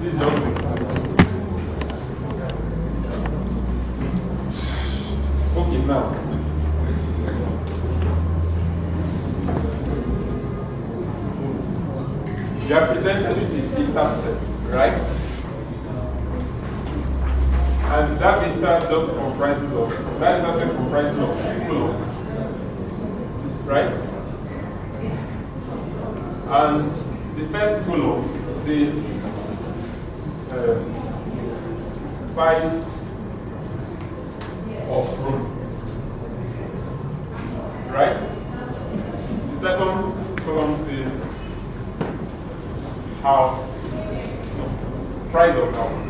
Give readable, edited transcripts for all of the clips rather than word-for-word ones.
This is just the okay now. You are presented with a data set, right? And that data just comprises of that data set comprises of columns, right? And the first column says size of room, right? The second column says house, price of house.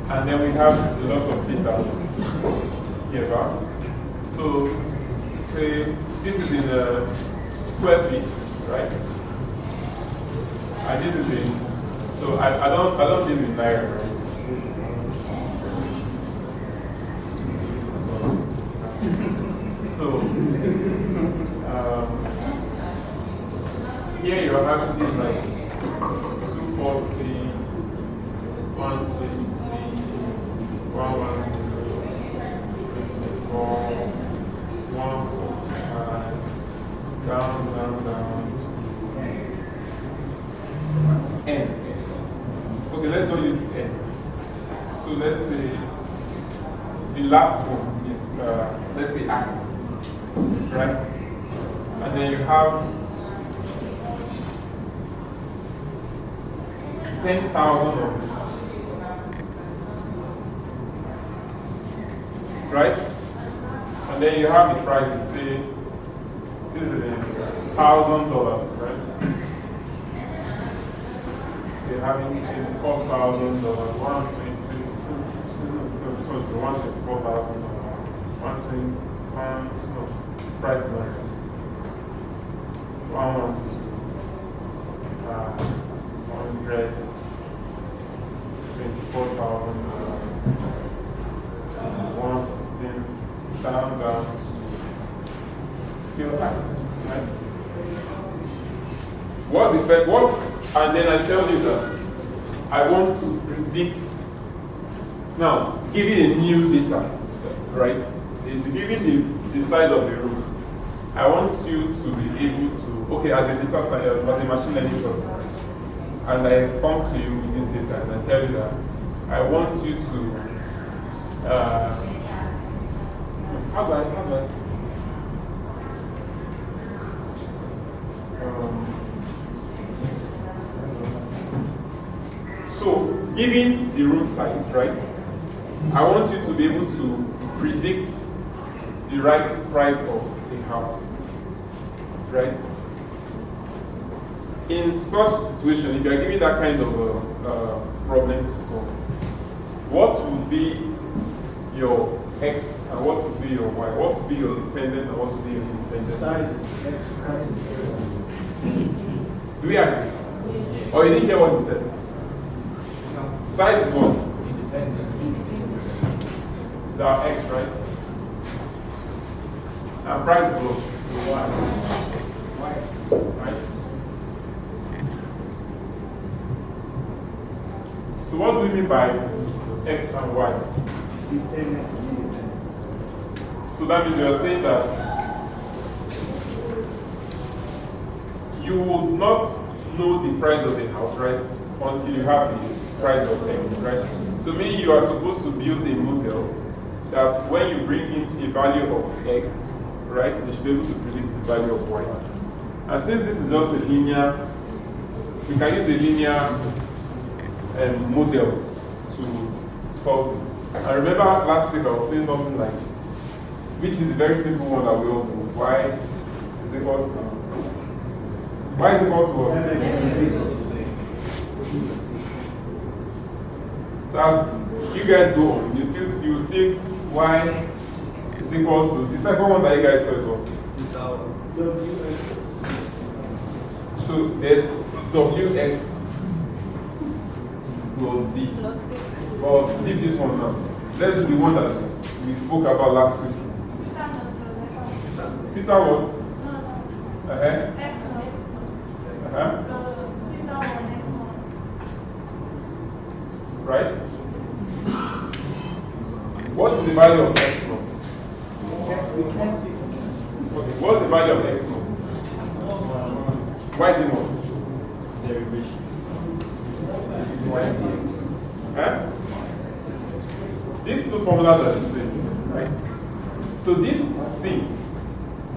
And then we have a lot of data here. So say this is in square feet, right? And this is in, so I don't deal with naira, right? So here you are having things like 240, 120, 110, 24, 145, down, N. Okay, let's all use N. So let's say the last one is, let's say I, right? And then you have 10,000 of this, right? And then you have the price, say, this is $1,000, right? So you're having $24,000, 120, so it's $124,000, 121, no, this price is not right. 100, 24,000, 115, down to still high, right? What's the effect? What? And then I tell you that I want to predict. Now, giving a new data, right? Given the size of the room, I want you to be able to, okay, as a data scientist, as a machine learning person, and I come to you with this data and I tell you that I want you to, how do I, so, given the room size, right, I want you to be able to predict the right price of a house, right? In such situation, if you are given that kind of problem to solve, what would be your X and what would be your Y? What would be your dependent and what would be your independent? Size X, size Do we agree? Or you didn't hear what he said? No. Size is what? It depends. There are X, right? And price is what? Y. Right? So what do we mean by X and Y? Dependent. So that means you are saying that you would not know the price of the house, right? Until you have the price of X, right? So meaning you are supposed to build a model that when you bring in a value of X, right, you should be able to predict the value of Y. And since this is just a linear, we can use a linear model to solve it. I remember last week I was saying something like, which is a very simple one that we all know. Y is equal to So as you guys go on, you see Y is equal to the second one that you guys saw is what? So there's WX plus D. Well, leave this one now. let's do the one that we spoke about last week. Theta what? Right? What is the value of x naught? We can't see. Okay, what's the value of x naught? Why is it not? Derivation. Huh? These two formulas are the same, right? So this C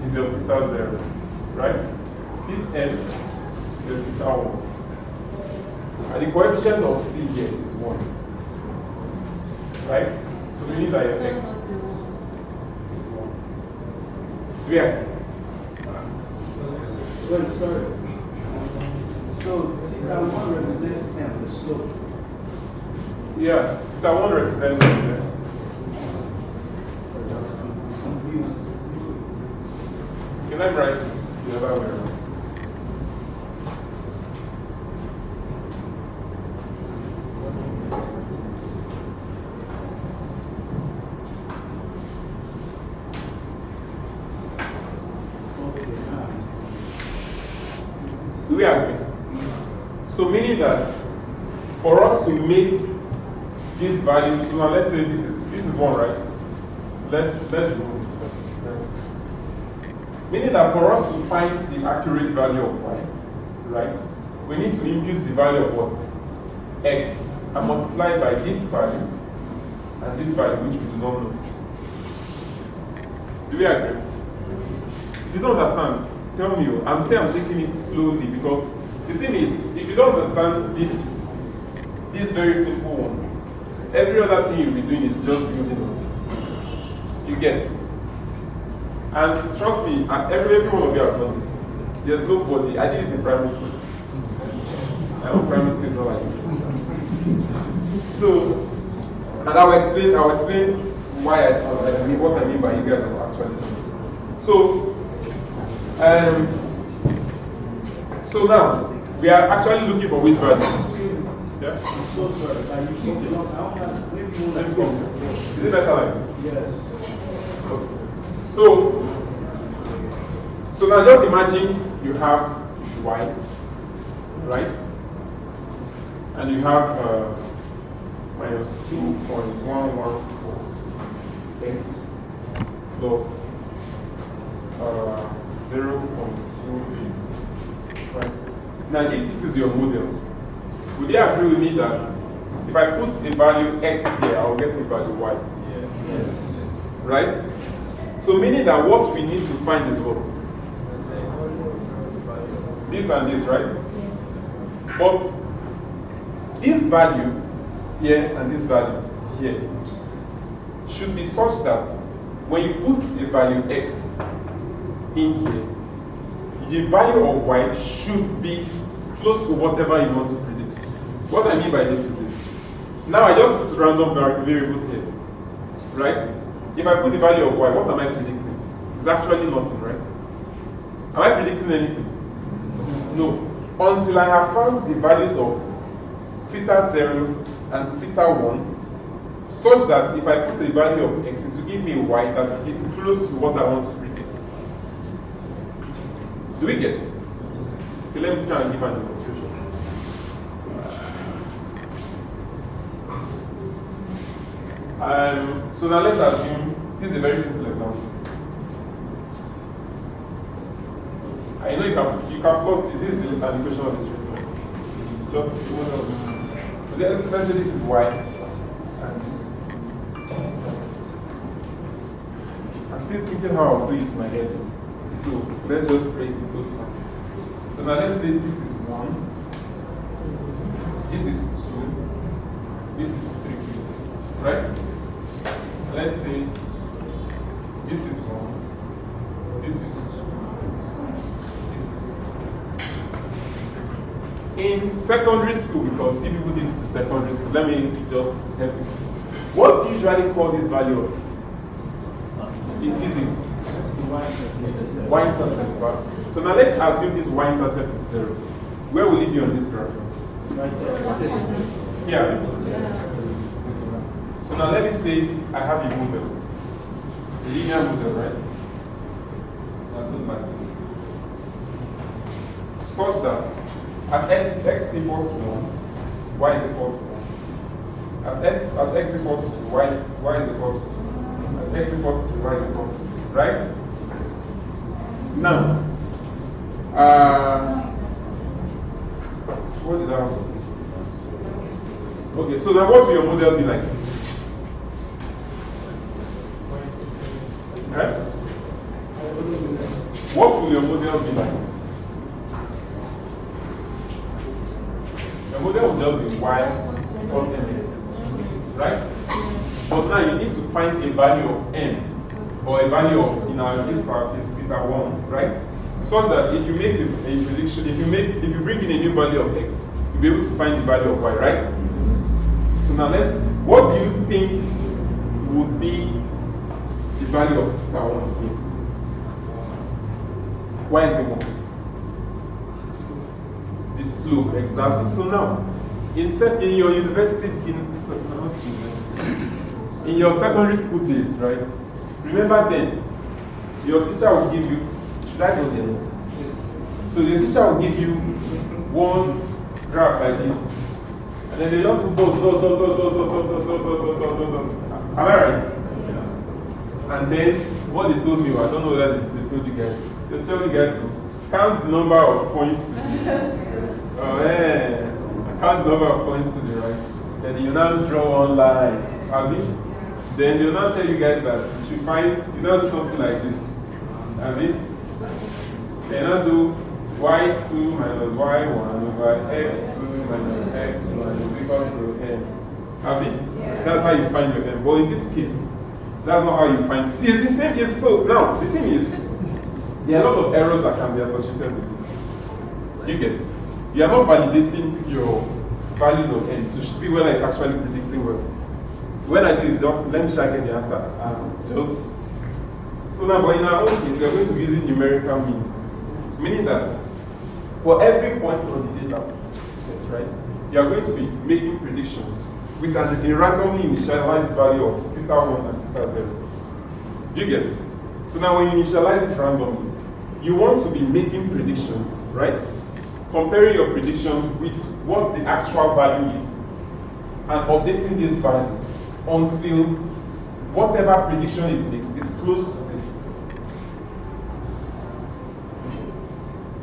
is your theta 0, right? This N is your theta 1. And the coefficient of C here is 1. Right? So we need that your x is 1. Yeah. Wait, sorry. So theta 1 represents M, the slope. Yeah, theta 1 represents it. Confused. Can I write it the other way around? Do we agree? So meaning that for us to make this value, so now let's say this is one, right? Let's remove this first. Right? Meaning that for us to find the accurate value of y, right, we need to increase the value of what? X, and multiply by this value and this value which we do not know. Do we agree? If you don't understand, tell me. I'm saying I'm taking it slowly because the thing is, if you don't understand this very simple one, every other thing you'll be doing is just building on this. You get? And trust me, and every one of you have done this. There's nobody. I did it in primary school. I know primary school is not like this. So, and I'll explain why I sound like I mean what I mean by you guys have actually done this. So now we are actually looking for which values. Yeah? I'm so sorry. You keep going. I don't have, maybe you Let me want come. to Is it better like this? Yes. Okay. So now just imagine you have y, right? And you have minus 2.114 x plus 0.28. Right? Now if this is your model, would you agree with me that if I put a value x here, I'll get a value y? Yes. Right? So meaning that what we need to find is what? This and this, right? But this value here and this value here should be such that when you put a value x in here, the value of y should be close to whatever you want to predict. What I mean by this is this. Now I just put random variables here, right? If I put the value of y, what am I predicting? It's actually nothing, right? Am I predicting anything? No. Until I have found the values of theta 0 and theta 1, such that if I put the value of x, it will give me a y that is close to what I want to predict. Do we get? Okay, let me try and give an illustration. So now let's assume this is a very simple example. I know you can plot this is an equation of this right? It's just one of this. But let's say this is y and this is. I'm still thinking how I'll do it in my head. So let's just break it goes back. So now let's say this is 1, this is 2, this is 3, right? Let's say this is 1, this is 2, this is 3. In secondary school, because if people did it in secondary school, let me just help you. What do you usually call these values in physics? Y-intercept. So now let's assume this y-intercept is 0. Where will it be on this graph? Right there. Here. So now let me say I have a model, a linear model, right? That goes like this. Such that at x equals to 1, y is equal to 1. At x equals to 2, y is equal to 2. At x equals to 2, y is equal to 2. Right? Now, what did I want to say? Okay, so now what will your model be like? Right? What will your model be like? Your model will just be y equals mx, right? But now you need to find a value of n, or a value of, in our case, theta 1, right? Such that if you make a prediction, if you bring in a new value of x, you'll be able to find the value of y, right? So now what do you think would be the value of theta 1 here? Why is it 1? The slope, exactly. So now, in your university, in your secondary school days, right? Remember then, your teacher will give you, should I go there? So the teacher will give you one graph like this, and then they just go. Am I right? And then what they told me, I don't know whether they told you guys. They told you guys to count the number of points to the count the number of points to the right. Then you now draw one line. Then they'll now tell you guys that you should you now do something like this. They now do y2 minus y1 over x2 minus x1 is equal to n. That's how you find your n. But in this case, that's not how you find it. It's the same. So now the thing is, there are a lot of errors that can be associated with this. You get? You are not validating your values of n to see whether it's actually predicting well. When I do is just let me check the answer. So now, but in our own case, we are going to be using numerical means, meaning that for every point on the data set, right, you are going to be making predictions with a randomly initialized value of theta 1 and theta 0. Do you get? So now, when you initialize it randomly, you want to be making predictions, right? Comparing your predictions with what the actual value is, and updating this value until whatever prediction it makes is close to this.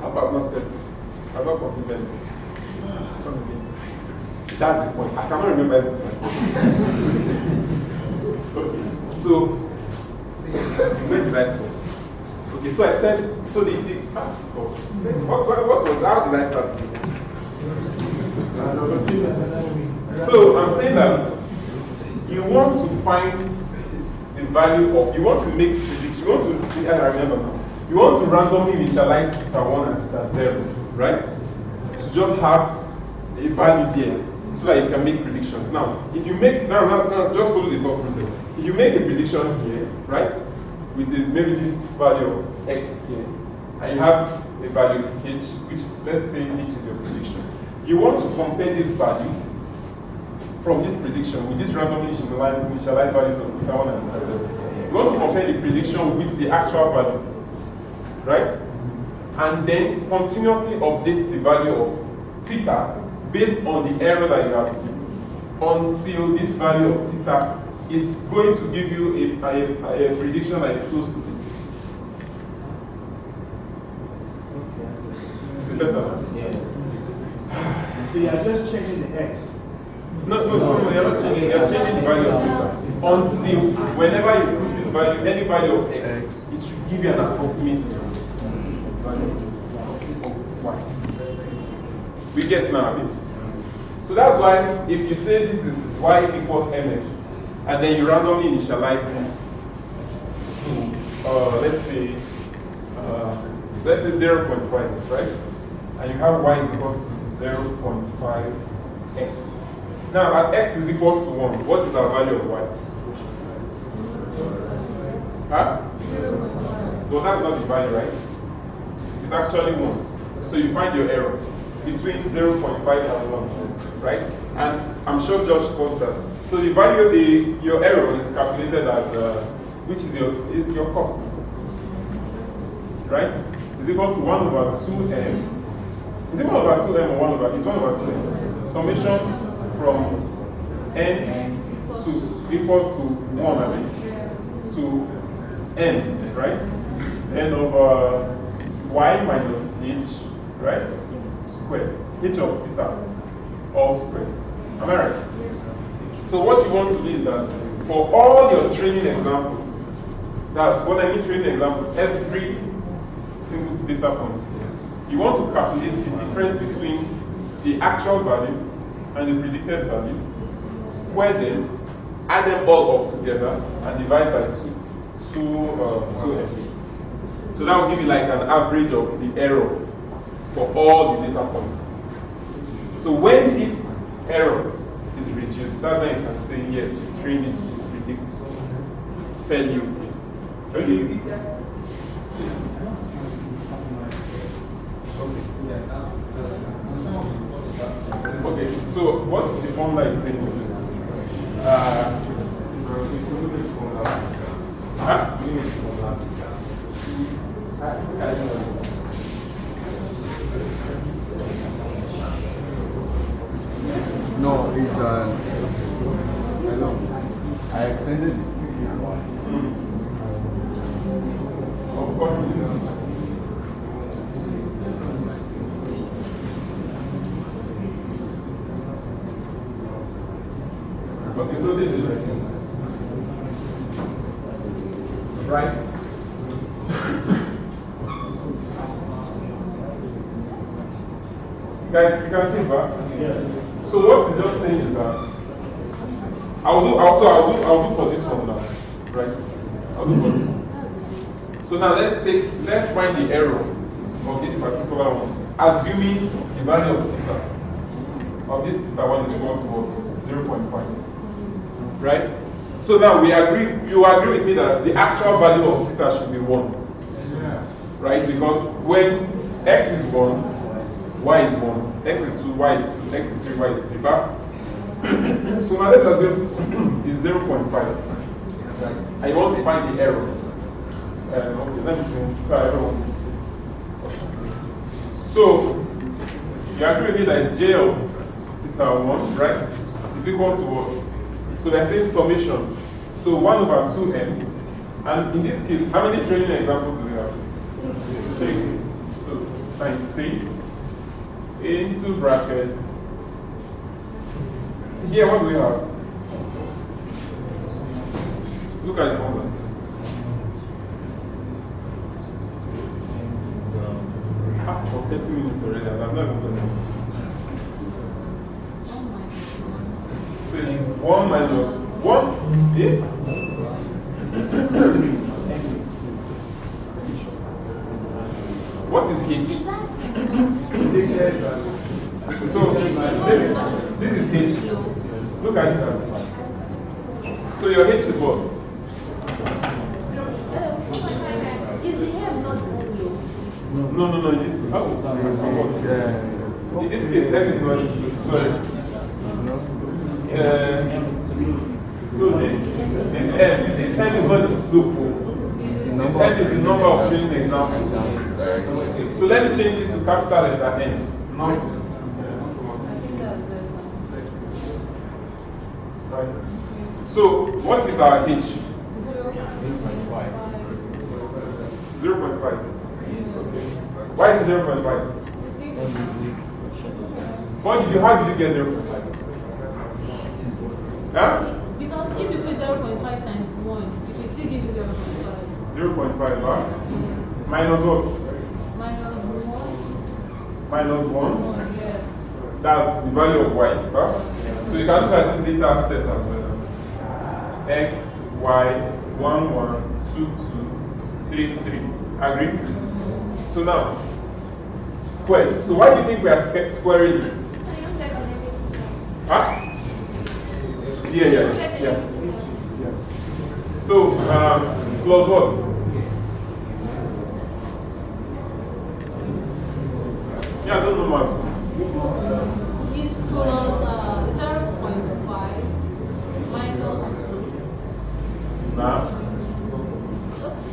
How about not said this? How about confusing? That's the point. I cannot remember everything. Okay. So where did I stop? Okay, so I said what was how did I start? So I'm saying that you want to find the value of, you want to make predictions, I remember now. You want to randomly initialize theta 1 and theta 0, right? To just have a value there so that you can make predictions. Now, if you make, now just follow the thought process. If you make a prediction here, right, with maybe this value of x here, and you have a value h, which let's say h is your prediction. You want to compare this value from this prediction with this randomly initialized values of theta 1 and theta 0. You want to compare the prediction with the actual value, right? And then continuously update the value of theta based on the error that you have seen until this value of theta is going to give you a prediction that is close to this. Is it better? Yes. So you are just changing the x. No, you're not changing. You're changing the value of theta until whenever you put this value, any value of x, it should give you an approximate value of y. We get now, so that's why if you say this is y equals mx, and then you randomly initialize this to let's say 0.5, right? And you have y is equal to 0.5x. Now at x is equal to 1, what is our value of y? Huh? So that's not the value, right? It's actually 1. So you find your error between 0.5 and 1, right? And I'm sure Josh calls that So the value, your error is calculated as, which is your cost, right? Is equals to 1 over 2m. Is it 1 over 2m or 1 over, it's 1 over 2m. Summation from n to equals to 1, I mean, to n, right? N over y minus h, right? Square. H of theta, all square. Am I right? So what you want to do is that for all your training examples, that's what I mean training examples, every single data point, you want to calculate the difference between the actual value and the predicted value, square them, add them all up together, and divide by 2m. So that will give you like an average of the error for all the data points. So when this error is reduced, that's when you can say yes, you trained it to predict fairly. Okay. Okay, so what's the formula is saying? No, it's hello. I extended it. Of course. Okay, so this is like this. Right? Guys, you can see back? Yes. So what he's just saying is that I'll do for this one now. Right? I'll do for this one. So now let's find the error of this particular one, assuming the value of theta of this theta one is equal to 0.5. Right? So now you agree with me that the actual value of theta should be 1. Yeah. Right? Because when x is 1, y is 1, x is 2, y is 2, x is 3, y is 3. Back. So now let's assume is 0.5. Right? And you want to find the error. Okay, let me see. So everyone will see. So you agree with me that it's j of theta 1, right? Is equal to what? So they're saying summation. So 1 over 2n. And in this case, how many training examples do we have? 3. So times 3 into bracket. Here, what do we have? Look at the formula. For 30 minutes already, and I've not even done it. So it's 1 minus 1. Yeah? What is h? So this is h. Look at it as so your h is what? Is the hair not slow? No. This in this case, m is not sorry. So this m is not the slope. This m is the number of training examples. So let me change this to capital letter N, not small. Right. So what is our h? 0.5. 0.5. Why is it 0.5? How did you get 0.5? Huh? Because if you put 0.5 times 1, it will still give you 0.5. 0.5, huh? Minus what? Minus 1. Minus 1? 1, yes. That's the value of y, huh? So you can look at this data set as x, y, 1, 1, 2, 2, 3, 3. Agree? So now, square. So why do you think we are squaring it? Huh? Yeah. So, plus what? Yeah, I don't know much. It's plus 0.5 Now,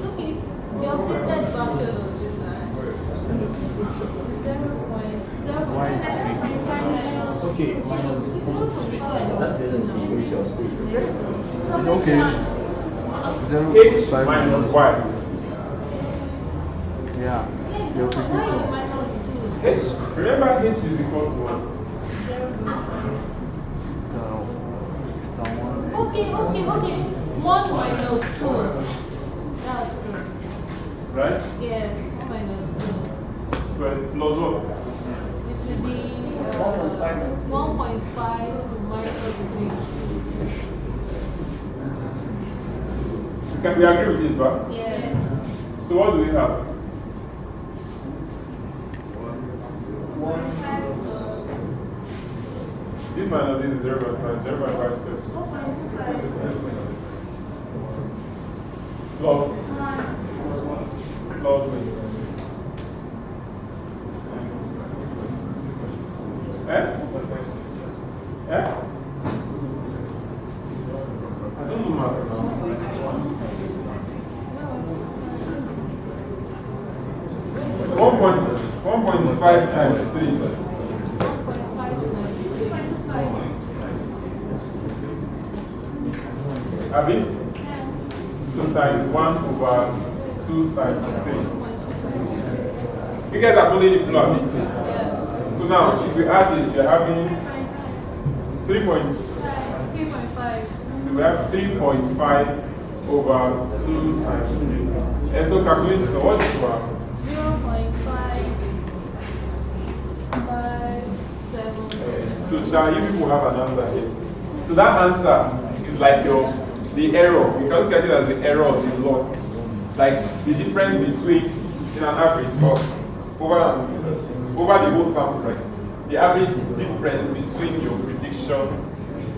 Okay, the updated version of this Why is Okay, minus it's okay? H 0.5 minus Y. Yeah, the prediction. H, remember H is equal to what? Someone. Okay. 1 minus 2. That's true. Right? Yes, 1 minus 2. Square plus what? It will be 1.5 minus 3. Can we agree with this, but? Yes. So what do we have? This minus this is 0.5, 0.5 squared. Plus. Eh? I don't know math now. 1.5 times 3. 1.5 Abi? So times 1 over 2 times 3. You guys are following the flow. Abi? Yeah. So now, if we add this, you're having 3 points. 3.5. So we have 3.5 over 2 times 3. And so calculate this. So what is it? 0.557. So shall you people have an answer here? So that answer is like the error. You can look at it as the error of the loss. Like the difference between, in an average, over the whole sample, right? The average difference between your prediction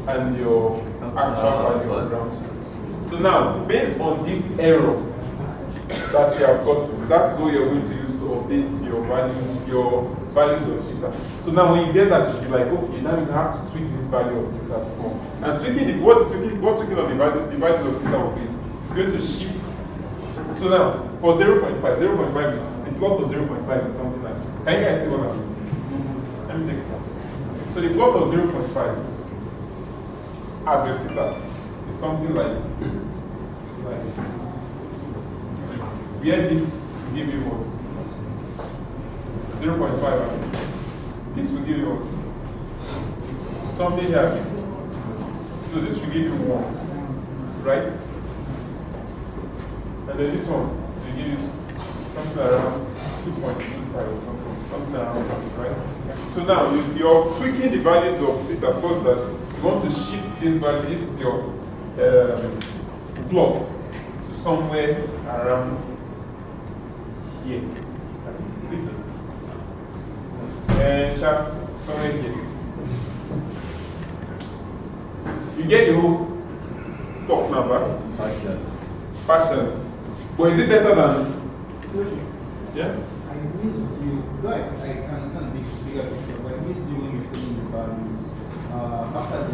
and your actual value of ground. So now, based on this error that you have got, that's what you're going to use to update your values of theta. So now when you get that, you should be like, okay, now you have to tweak this value of theta small. And tweaking what tweaking of the value of theta will be going to shift. So now for 0.5 is the plot of 0.5 is something like, can you guys see what I'm doing? Let me take it. So the plot of 0.5 as your theta is something like this. Where this will give you what? 0.5. This will give you what? Something here. So this should give you 1. Right? And then this one will give you something around 2.25 or something around that, right? So now you're tweaking the values of theta such that you want to shift this value, this is your plot, to somewhere around here. And sharp somewhere here. You get the whole stock number? Partial. But is it better than? Yes? I need you, right, I understand the bigger picture, but I need you when you're filling the values. After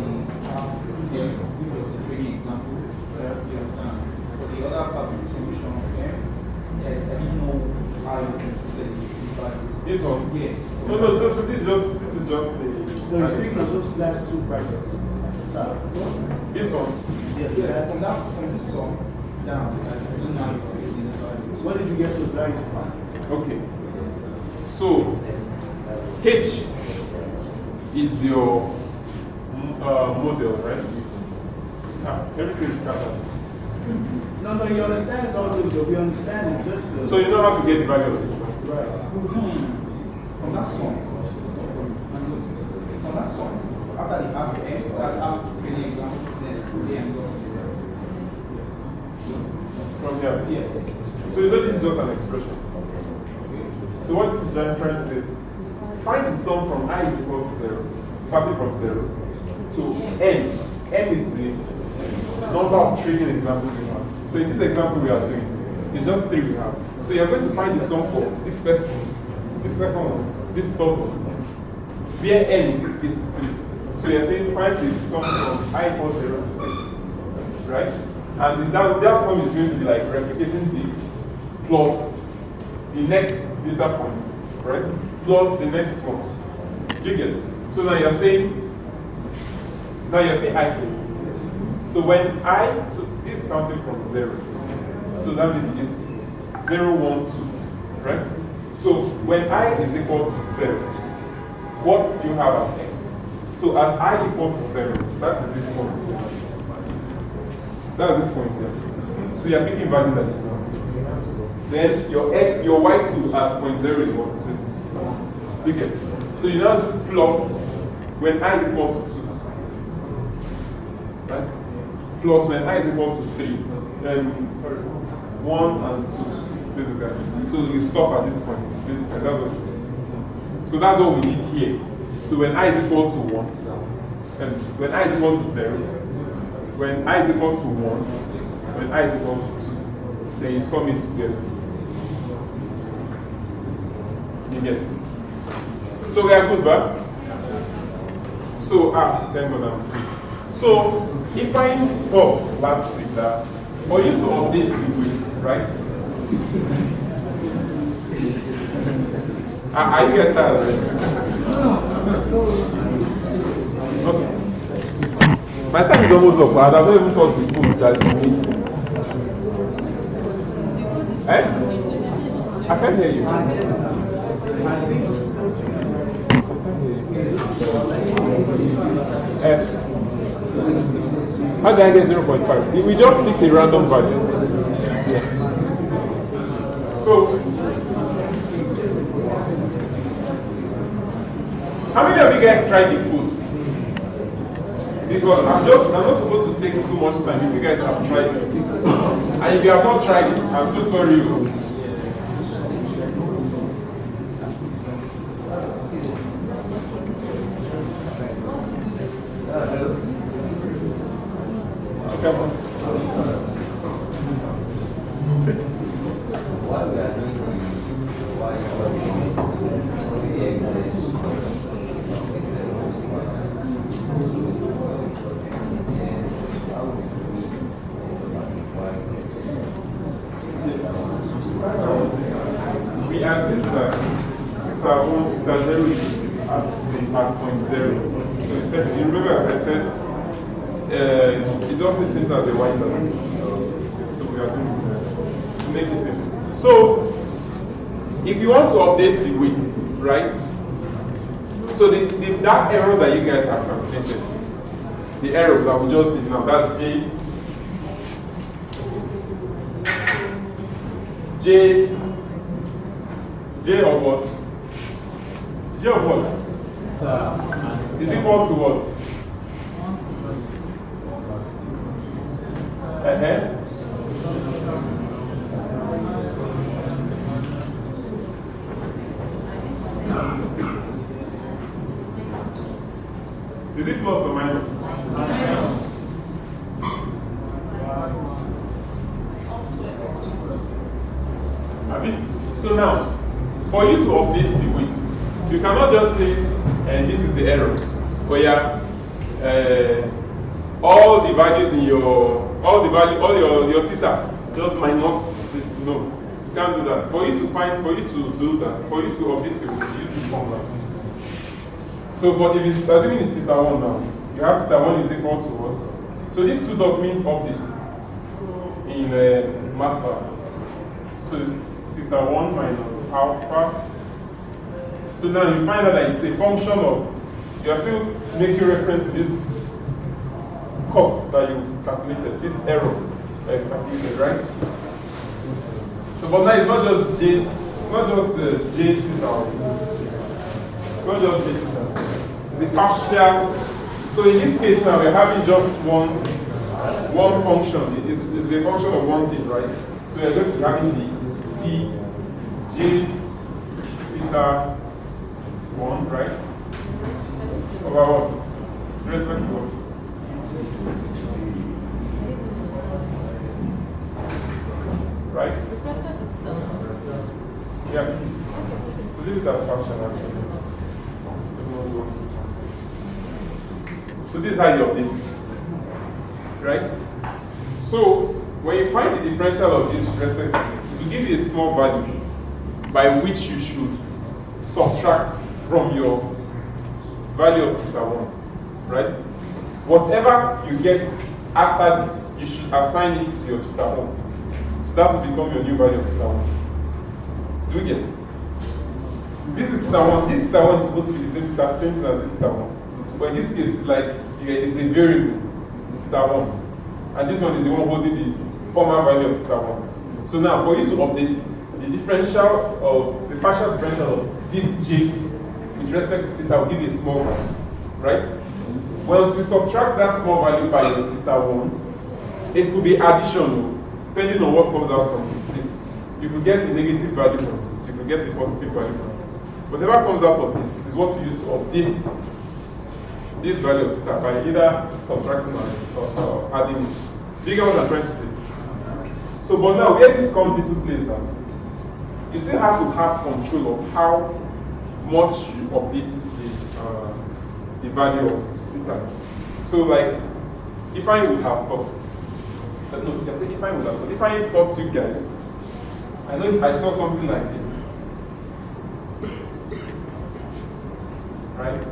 give us a training example, you understand? For the other part of the solution, yes, I didn't know how you can put it in the values. This one? Yes. No, this is just the. No, you're speaking of those last two brackets. This one? Yeah, from this song down, I don't know how you put it in the values. What did you get to the value from? Okay. So, H is your model, right? Everything is scattered. No, you understand all of it. We understand it's just the... So you know how to get the value of this one? Right. From that song. From that song. After the half end, that's half training example, then the end goes. From here? Yes. So you know this is just an expression. So what this is trying to say is, find the sum from I is equal to 0, starting from 0. So n is the number of training examples we have. So in this example we are doing, it's just 3 we have. So you're going to find the sum for this first one, this second one, this third one, where n in this case is 3. So you're saying find the sum from I equals 0 to 3, right? And that sum is going to be like replicating this plus the next data point, right? Plus the next one. Do you get? So now you're saying I here. So when so this is counting from 0. So that means it's 0, 1, 2, right? So when I is equal to 0, what do you have as x? So as I equal to 0, that is this point here. That is this point here. So you are picking values at this point. Then your y2 as 0.0 is what? This. You get? So you now do plus when I is equal to 2. Right? Plus when I is equal to 3. 1 and 2, basically. So you stop at this point, basically. That's what it is. So that's what we need here. So when I is equal to 1, and when I is equal to 0, when I is equal to 1, when I is equal to 2, then you sum it together. You get it? So we are good, but so thank God I'm free. So if I thought last week that for you to update the weight, right? Are you guys tired already? Okay. My time is almost up, but I've not even thought the food that is needed. Eh? I can't hear you. At least. How did I get 0.5? We just pick a random value. Yeah. So, how many of you guys tried the food? Because I'm not supposed to take so much time if you guys have tried it. And if you have not tried it, I'm so sorry. Come on. We assume that that 0 is at 0.0. So you remember I said it's also same as a y doesn't. So we are doing this to make it simple. So if you want to update the weight, right? So that error that you guys have calculated, the error that we just did now, that's J of what? J of what? Is equal to what? Is it plus or minus? So now, for you to update the weight, you cannot just say, this is the error. But yeah, all the values in your theta, just minus this. No, you can't do that. For you to do that, for you to update your weight, you use this formula. So, but if it's assuming it's theta 1 now, you have theta 1 is equal to what? So this 2 dot means update in math bar. So theta 1 minus alpha. So now you find out that it's a function of, you are still making reference to this cost that you calculated, this error that you calculated, right? So but now it's not just J, it's not just the J theta. It's not just J theta. The partial. So in this case now we're having just one function. It's a function of one thing, right? So we're going to be having the T J theta 1, right? Over what? Respect to what? Right? Yeah. So leave it as function actually. So this is how you update it. Right? So when you find the differential of this with respect to this, it will give you a small value by which you should subtract from your value of theta 1, right? Whatever you get after this, you should assign it to your theta 1. So that will become your new value of theta 1. Do you get? This is theta 1. This theta 1 is supposed to be the same thing as this theta 1. But in this case, it's like it's a variable, it's theta 1. And this one is the one holding the former value of theta 1. So now, for you to update it, the partial differential of this j with respect to theta will give you a small value, right? Once you subtract that small value by your theta 1, it could be additional, depending on what comes out from this. You could get the negative value from this, you could get the positive value from this. Whatever comes out of this is what you use to update this value of theta by either subtracting or adding it. Do you get what I'm trying to say? So, but now where this comes into place, you still have to have control of how much you update the value of theta. So, like, if I would have thought, if I taught you guys, I know I saw something like this, right?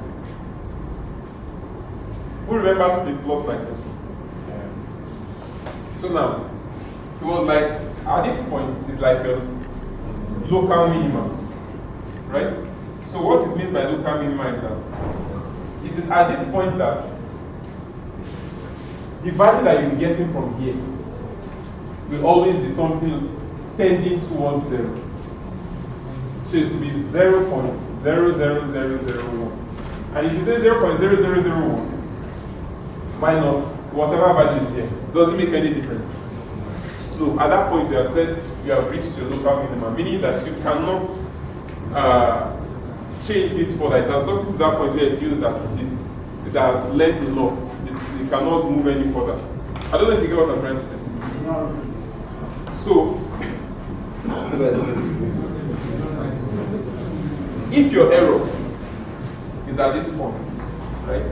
Who remembers the plot like this? So now, it was like, at this point, it's like a local minimum, right? So what it means by local minimum is that it is at this point that the value that you're getting from here will always be something tending towards 0. So it will be 0.00001. And if you say 0.0001 minus whatever value is here, does it make any difference? No, at that point you have said you have reached your local minimum, meaning that you cannot change this further. It has gotten to that point where it feels that it has learned enough. It cannot move any further. I don't know if you get what I'm trying to say. So, if your error is at this point, right,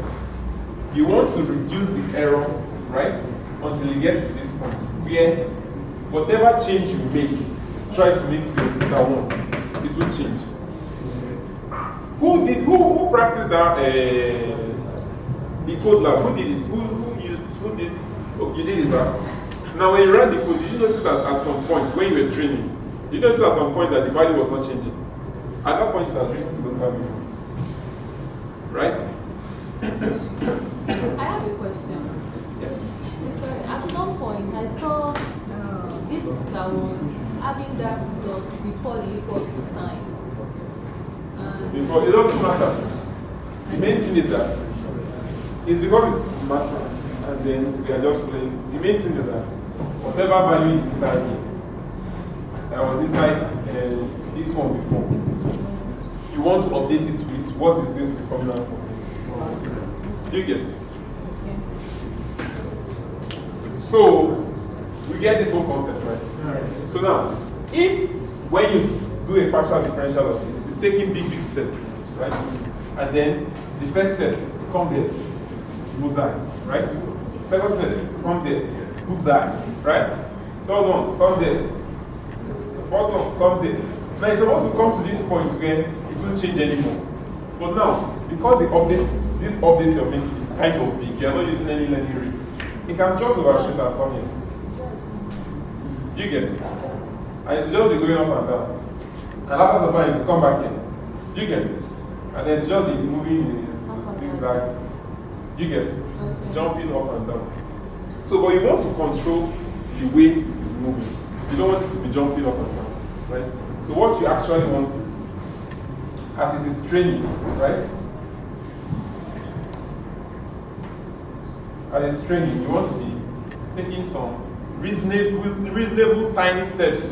you want to reduce the error, right, until it gets to this point where whatever change you make, try to make your theta 1, it will change. Who practiced that the code lab? Who did it? Who did? Oh, you did it, right? Now when you ran the code, did you notice that at some point when you were training, you noticed at some point that the value was not changing? At that point it has reached the local minimum. Right? I have a question. Yeah. Sorry, at some point I saw this is the one having that dot before the equals to sign. Before, it doesn't matter. The main thing is that it's because it's matter, and then we are just playing. The main thing is that whatever value is inside here, that was inside this one before, you want to update it with what is going to be coming out from it. Do you get? So we get this whole concept, right? So now, if when you do a partial differential of this, it's taking big steps, right? And then the first step comes here, bullseye, right? Second step comes here, bullseye, right? Third one comes here. Fourth one comes here. Now it's supposed to come to this point where it won't change anymore. But now, because this update you're making is kind of big, you're not using any learning rate, it can just overshoot and come here. You get it? And it's just be going up and down. And after some time, it come back here. You get it? And then it's just be moving in zigzag. You get it? Okay. Jumping up and down. So, but you want to control the way it is moving. You don't want it to be jumping up and down, right? So what you actually want is, as it is training, right? As it's training, you want to be taking some reasonable tiny steps.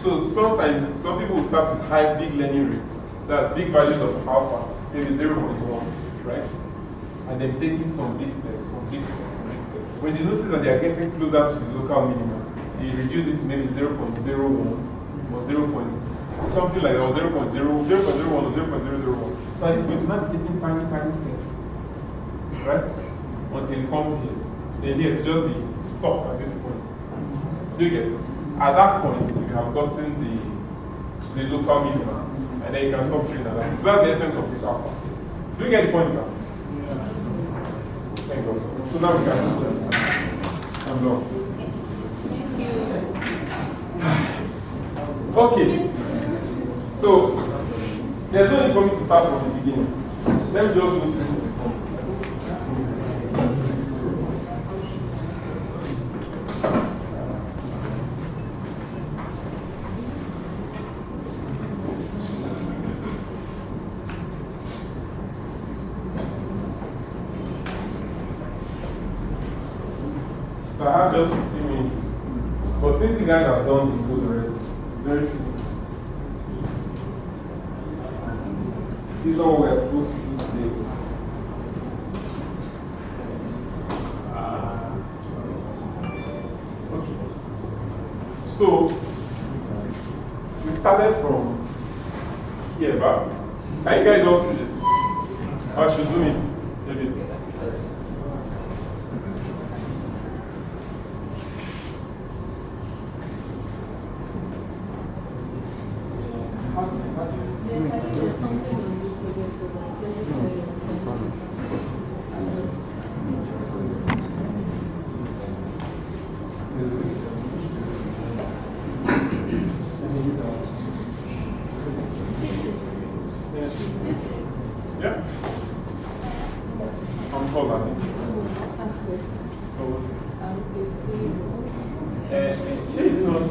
So sometimes some people will start with high, big learning rates. That's big values of alpha, maybe 0.1, right? And then taking some big steps, some big steps, some big steps. When they notice that they are getting closer to the local minimum, they reduce it to maybe 0.01 or 0. Something like that, or 0.01 or 0.001. So at this point, you're not taking tiny steps, right? Until it comes here. Then here, to just be stop at this point. Do you get it? At that point, you have gotten the local minimum, and then you can stop trading at that. So that's the essence of this alpha. Do you get the point now? Thank God. So now we can do that. I'm done. Okay. So there's no need for me to start from the beginning. Let me just go straight to the point. So I have just 15 minutes. But since you guys have done the code already, it's very simple. This is all we're supposed to do today. Okay. So we started from here, but can you guys all see this? I should zoom it a bit. Yeah. I'm called that. She is not.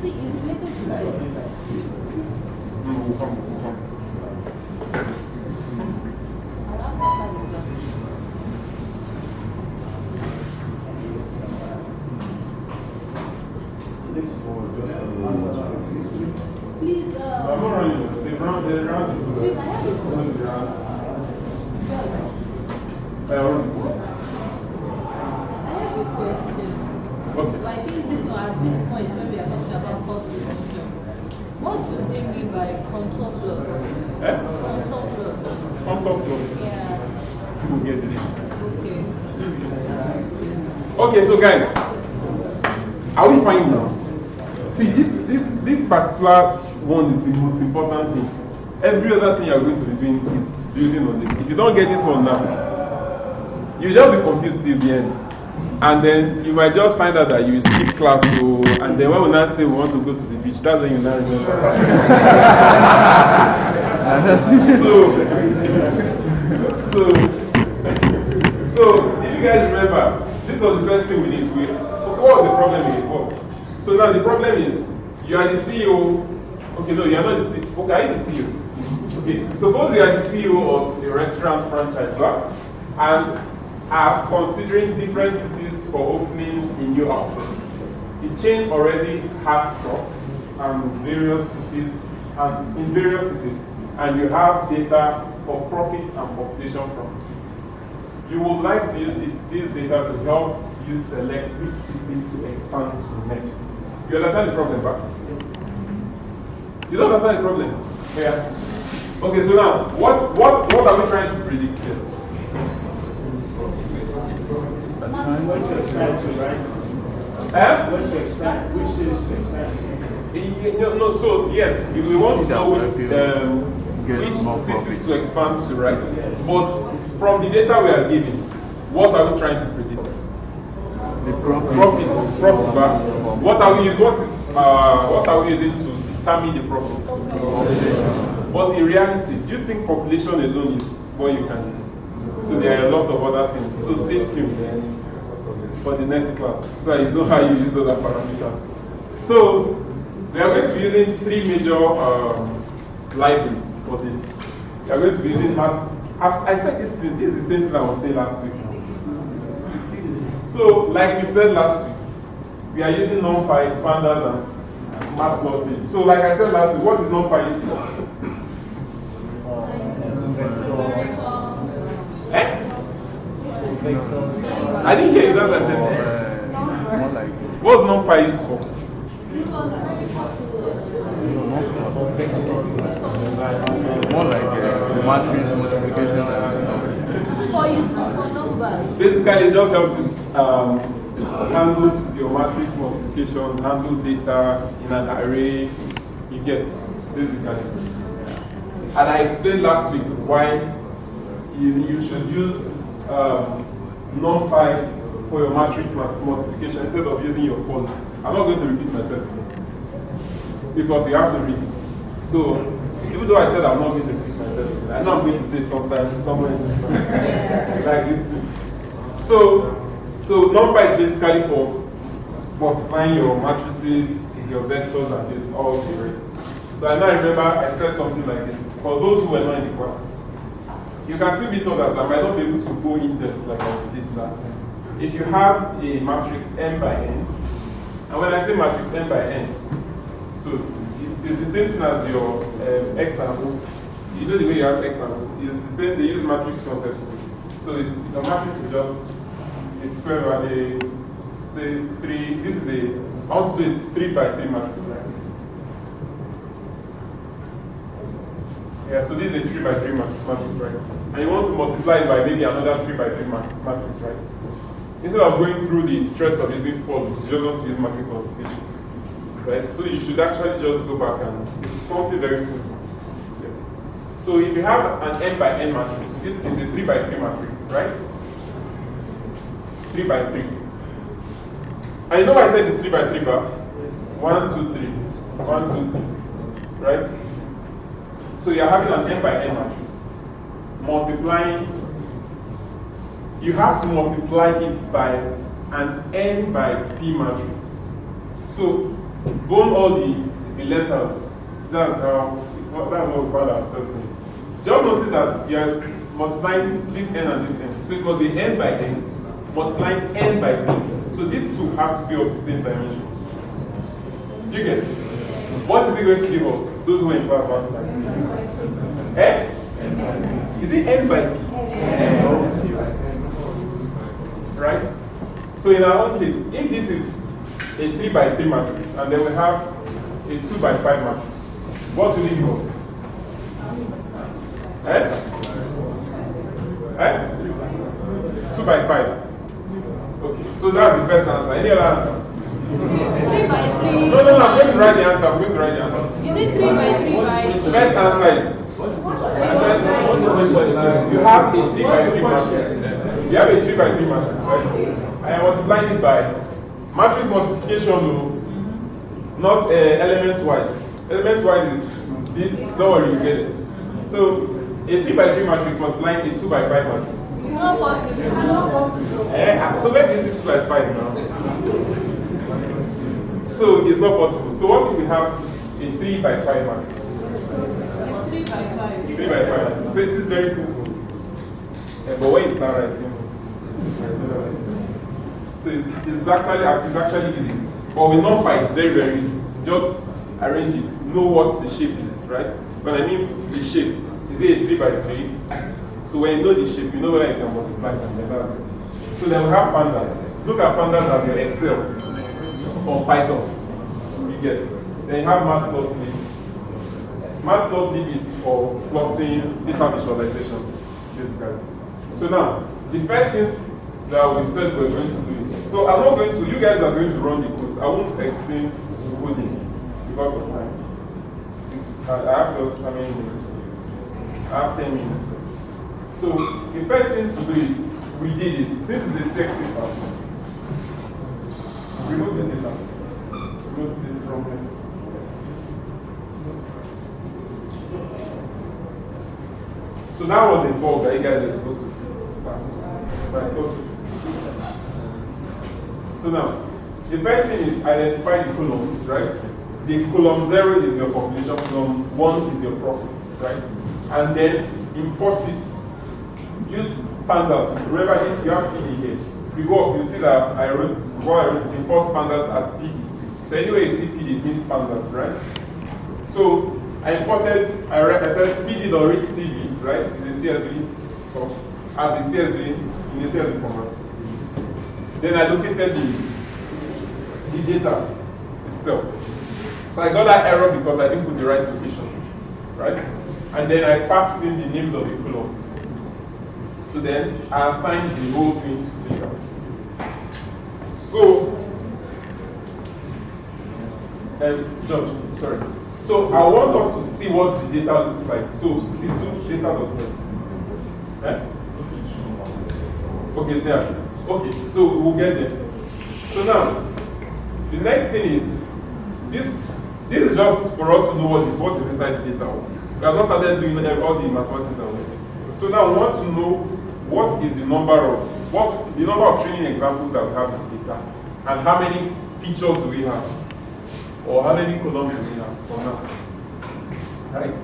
See, it's making to say. We'll come. Please, I'm not running. They run. please, I have a question. I have a question. Okay. So I think this one, at this point, when we are talking about cost reduction, what do they mean by contour plot? Eh? Contour plot. On top close. Yeah. People get this. Okay. Okay, so guys, are we fine now? See, this particular one is the most important thing. Every other thing you are going to be doing is building on this. If you don't get this one now, you just be confused till the end. And then you might just find out that you skip class, and then when we now say we want to go to the beach, that's when you now remember. So if you guys remember, this was the first thing we did. So what was the problem before? So now the problem is, you are the CEO. Okay, no, you are not the CEO. Okay, are you the CEO? Okay, suppose you are the CEO of a restaurant franchise, right? And are considering different cities for opening a new outlet. The chain already has trucks and various cities, and you have data for profit and population from the city. You would like to use this data to help you select which city to expand to next. You understand the problem, right? You don't understand the problem? Yeah. Okay, so now, what are we trying to predict here? What to expand to, right? What to expand? Which cities to expand to? No, so yes, we want to know which cities to expand to, right? But from the data we are giving, what are we trying to predict? The profit. Profit. What are we using to determine the profit? But in reality, do you think population alone is what you can use? So there are a lot of other things. So stay tuned for the next class, so you know how you use other parameters. So we are going to be using three major libraries for this. We are going to be using math. I said this is the same thing I was saying last week. So, like we said last week, we are using NumPy, pandas, and matplotlib. So, like I said last week, what is NumPy used for? Eh? I didn't hear you. That's what I said. What's NumPy used for? This one is very popular. matrix multiplication and For useful for numbers. Basically, it just helps you handle your matrix multiplications, handle data in an array. You get, basically. And I explained last week why you should use NumPy for your matrix multiplication instead of using your for loop. I'm not going to repeat myself because you have to read it. So even though I said I'm not going to repeat myself, I know I'm going to say sometimes somewhere in this like this. So NumPy is basically for multiplying your matrices, your vectors, and all the rest. So I now remember I said something like this. For those who were not in the class, you can still meet others. I might not be able to go in depth like I did last time. If you have a matrix n by n, and when I say matrix n by n, so it's the same thing as your x and o. You know the way you have x and o. It's the same. They use matrix concept. So the matrix is just a square value. Say 3. This is a. I want to do a 3 by 3 matrix, right? Yeah, so this is a 3 by 3 matrix, right? And you want to multiply it by maybe another 3 by 3 matrix, right? Instead of going through the stress of using for loops, you just want to use matrix multiplication, right? So you should actually just go back and it's something very simple. Yes. So if you have an n by n matrix, this is a 3 by 3 matrix, right? 3 by 3. And you know why I said it's 3 by 3 bar? 1, 2, 3. 1, 2, 3. Right? So you're having an n by n matrix. Multiplying, you have to multiply it by an n by p matrix. So bone all the letters. That's what we call ourselves in. Just notice that you are multiplying this n and this n. So it must be n by n, multiplying n by p. So these two have to be of the same dimension. You get it? What is it going to give us? Those who are in class last time. Eh? Is it n by p? Right? So in our own case, if this is a 3 by 3 matrix and then we have a 2 by 5 matrix, what will it give us? Eh? Eh? 2 by 5. Okay, so that's the first answer. Any other answer? 3 by 3. No, I'm going to write the answer. I'm going to write the answer. You need 3 by 3 by. First answer is you have a 3 by 3 matrix. You have a 3 by 3 matrix, right? I am multiplying it by matrix multiplication, not element wise. Element wise is this. Don't worry, you get it. So a 3 by 3 matrix multiplying a 2 by 5 matrix. It's not possible. So make this 6 by 5 now. So it's not possible. So what if we have a 3 by 5 matrix? It's 3 by 5. 3 by 5. So this is very simple. But when you start writing, so it's actually easy. But with NumPy, it's very, very easy. Just arrange it. Know what the shape is, right? When I mean the shape, is it a 3 by 3? So when you know the shape, you know whether you can multiply it. So then we have pandas. Look at pandas as your Excel or Python. You get. Then you have matplotlib. Matplotlib is for plotting data visualization, basically. So now, the first things that we said we're going to do is, so I'm not going to, you guys are going to run the code. I won't explain coding because of time. I have just how many minutes? I have 10 minutes. So the first thing to do is, we did is, since it's a text data, remove this data. Remove this from here. So that was a bug that you guys were supposed to fix last week. But I thought. So now, the first thing is identify the columns, right? The column 0 is your population, column 1 is your profits, right? And then import it. Use pandas. Remember this, you have PD here. If you go up, you see that what I wrote is import pandas as PD. So anyway you see PD, it means pandas, right? So I imported, I said PD.read CV, right? In the CSV stuff, as the CSV, in the CSV format. Then I located the data itself. So I got that error because I didn't put the right location, right? and then I passed in the names of the columns. So then I assigned the whole thing to data. So, George, sorry. So I want us to see what the data looks like. So please do data.net. Right? Okay, there. Okay, so we'll get there. So now, the next thing is this is just for us to know what is inside the data. We have not started doing all the mathematics and everything. So now we want to know what is the number of training examples that we have in the data, and how many features do we have, or how many columns do we have for now. Right?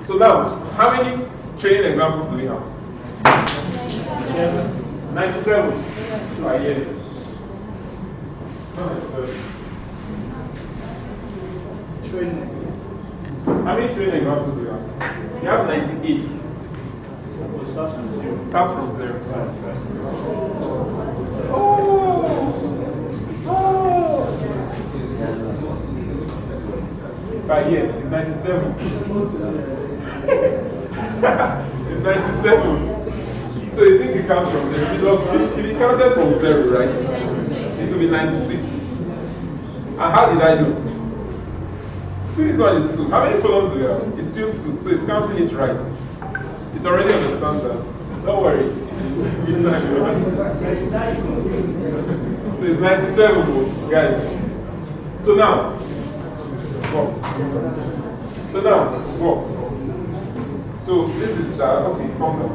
So now, how many training examples do we have? 97. So I hear it. How many training examples do you have? You have 98. It starts from 0. It starts from 0. By here, it's 97. It's 97. So you think it counts from 0? If you counted from 0, right, it will be 96. And how did I do? See, this one is 2. How many columns do we have? It's still 2, so it's counting it right. It already understands that. Don't worry. So it's 97, guys. So now, walk. So this is that. Okay, come down.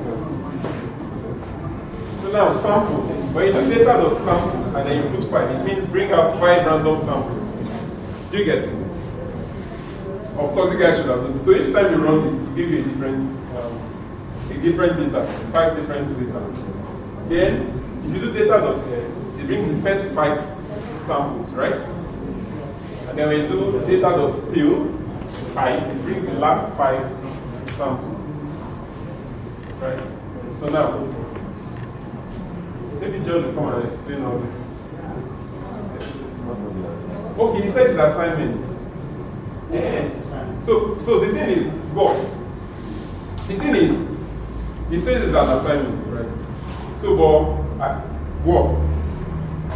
So now, sample. When you do data.sample and then you put 5, it means bring out 5 random samples. Do you get it? Of course, you guys should have done it. So each time you run this, it will give you a different data, 5 different data. Then, if you do data.here, it brings the first 5 samples, right? And then when you do data.still 5, it brings the last 5 samples. Right? So now, maybe George will come and explain all this. Okay, he said his assignment. Yeah. So the thing is, the thing is, he says it's an assignment, right? So,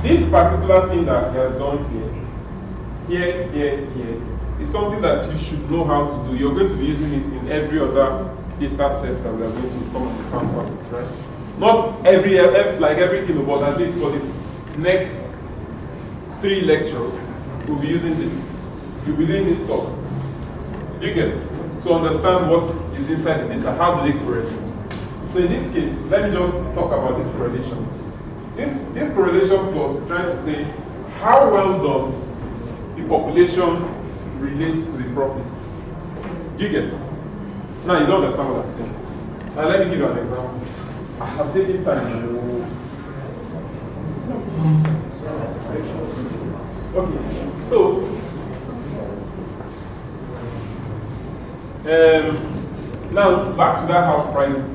this particular thing that he has done here, is something that you should know how to do. You're going to be using it in every other data set that we are going to come and account for, right? Not everything, but at least for the next 3 lectures, we'll be using this. You'll be doing this stuff. You get to understand what is inside the data. How do they correlate? So in this case, let me just talk about this correlation. This correlation plot is trying to say how well does the population relate to the profit. Do you get it? Now you don't understand what I'm saying. Now let me give you an example. I have taken time. Okay, so now back to that house prices.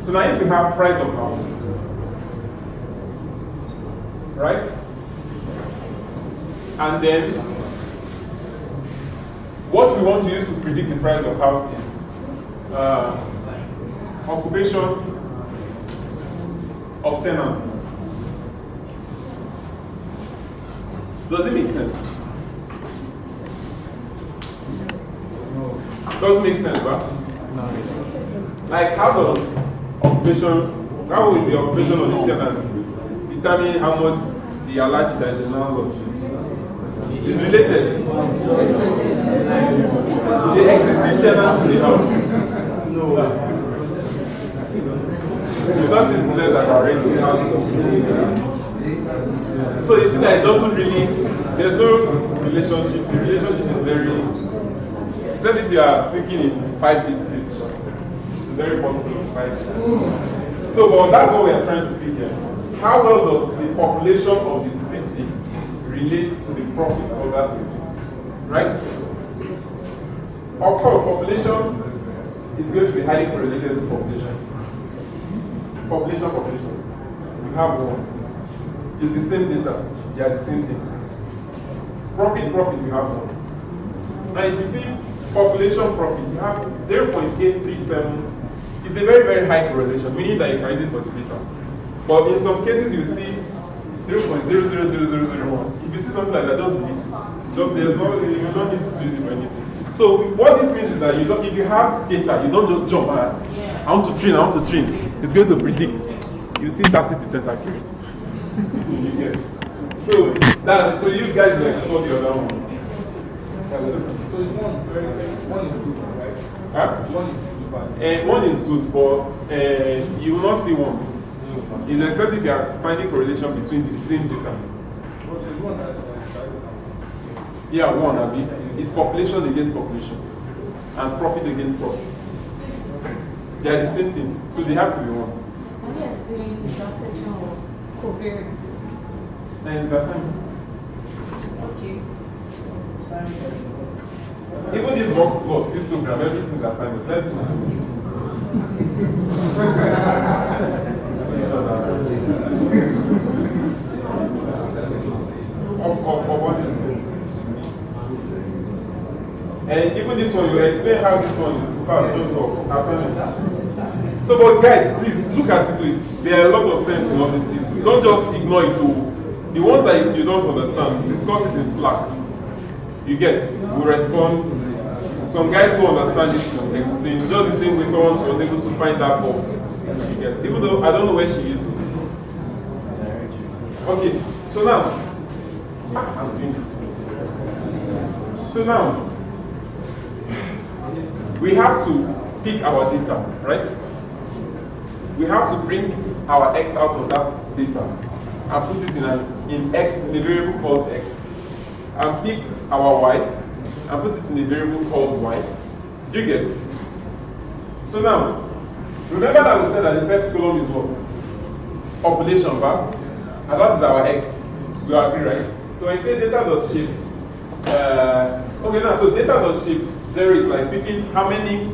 So now if we have price of house, right? And then what we want to use to predict the price of house is occupation of tenants. Does it make sense? Doesn't make sense, right? No. Like how will the occupation of the tenants determine how much the allotment that is in landlord? It's related. The existing tenants in the house. No. Because it's students that are renting houses. So you see that it doesn't really, there's no relationship. The relationship is very, except if you are thinking in 5 districts, it's very possible in 5. So but that's what we are trying to see here. How well does the population of the city relate to the profit of that city? Right? Of course, population is going to be highly correlated with population. Population. We have one. It's the same data. They are the same thing. Profit, you have one. Now if you see population profit, you have 0.837. It's a very, very high correlation, meaning that you can use it for the data. But in some cases, you see 0.000001. If you see something like that, just delete it. There's no, you don't need to use it for anything. So what this means is that you don't, if you have data, you don't just jump. I want to train. It's going to predict. You see 30% accurate. You get it. So you guys will explore the other ones. So it's one is good, right? Huh? One is good, but you will not see one. It's except if you are finding correlation between the same data. But there's one that Yeah, one, Abi. It's population against population and profit against profit. They are the same thing, so they have to be one. Can you explain the section of covariance? And it's assignment. Okay. Even this box, histogram, everything is assignment. Let's do it. Of what is this? And even this one, you explain how this one is assignment. So, but guys, please look at it. There are a lot of sense in all these things. Don't just ignore it. The ones that you don't understand, discuss it in Slack. You get, we respond. Some guys who understand it will explain. Just the same way someone was able to find that box. You get, even though I don't know where she used it. Okay, so now, I'm doing this. So now, we have to pick our data, right? We have to bring our x out of that data and put it in x, in a variable called x, and pick our y and put it in a variable called y. Do you get? So now, remember that we said that the first column is what? Population, bar, and that is our x. We agree, right? So when you say data.shape, okay, now so data.shape 0 is like picking how many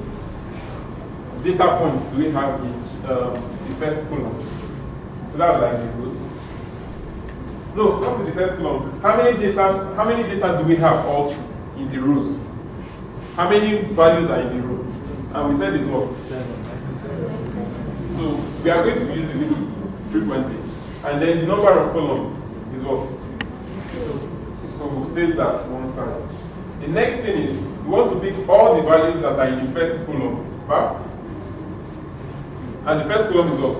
data points do we have in the first column. So that's like the rows. No, not in the first column. How many data do we have all through in the rows? How many values are in the row? And we said it's what? 7. So we are going to be using this frequently. And then the number of columns is what? So we'll save that one side. The next thing is we want to pick all the values that are in the first column. Right? And the first column is what?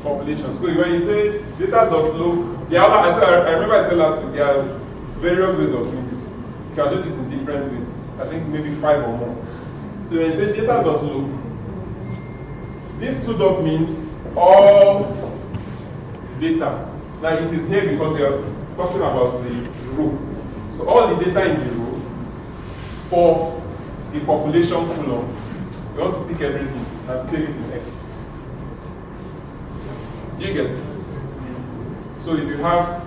Population. So when you say data.look, I remember I said last week, there are various ways of doing this. You can do this in different ways. I think maybe 5 or more. So when you say data.look, this 2 dot means all data. Now it is here because we are talking about the row. So all the data in the row for the population column, we want to pick everything and save it in X. Do you get it? So if you have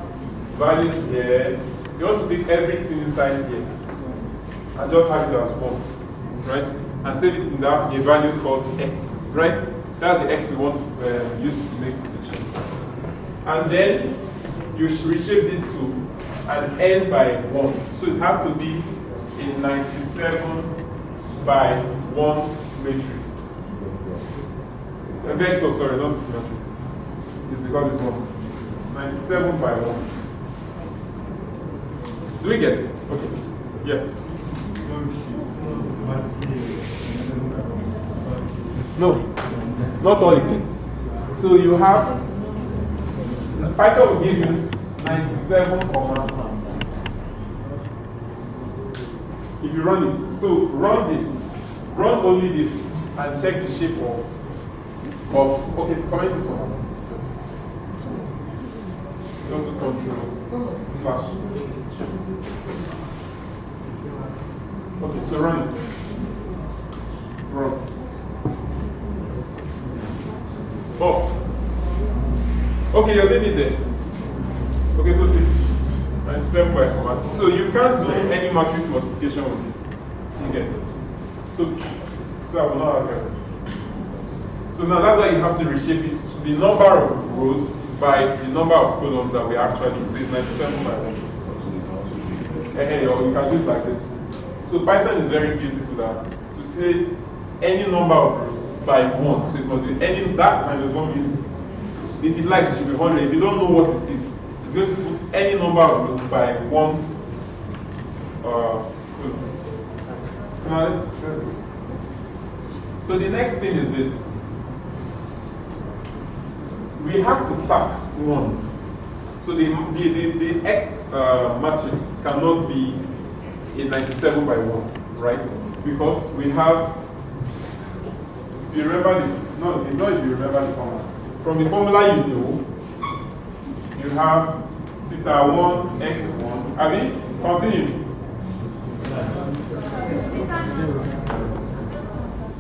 values here, you want to pick everything inside here and just have it as 1, right? And save it in that a value called X, right? That's the X we want to use to make the change. And then you should reshape this to an n by 1. So it has to be a 97 by 1 matrix. A vector, sorry, not this matrix. It's because it's 1. 97 by 1. Do we get it? Okay. Yeah. No, not all it is. So you have Python will give you 97 comma. If you run it, so run this, run only this, and check the shape of okay, comment this one out. Don't do control slash. Okay, so run it. Run. Boss. Okay, you're leaving it there. Okay, so see. 97 by command. So you can't do any matrix multiplication with this. You get it? So I will not have errors. So now that's why you have to reshape it to the number of rows by the number of columns that we actually. So it's 97 by 1. Hey, or you can do it like this. So Python is very beautiful to say any number of rows by 1. So it must be any that minus 1 means if you like it should be 100. If you don't know what it is, it's going to put any number of rows by 1. Now let's go. So the next thing is this. We have to stack ones. So the X matrix cannot be a 97 by 1, right? Because we have, if you remember it's not if you remember the formula. From the formula you know, you have theta 1, x1. I mean, continue.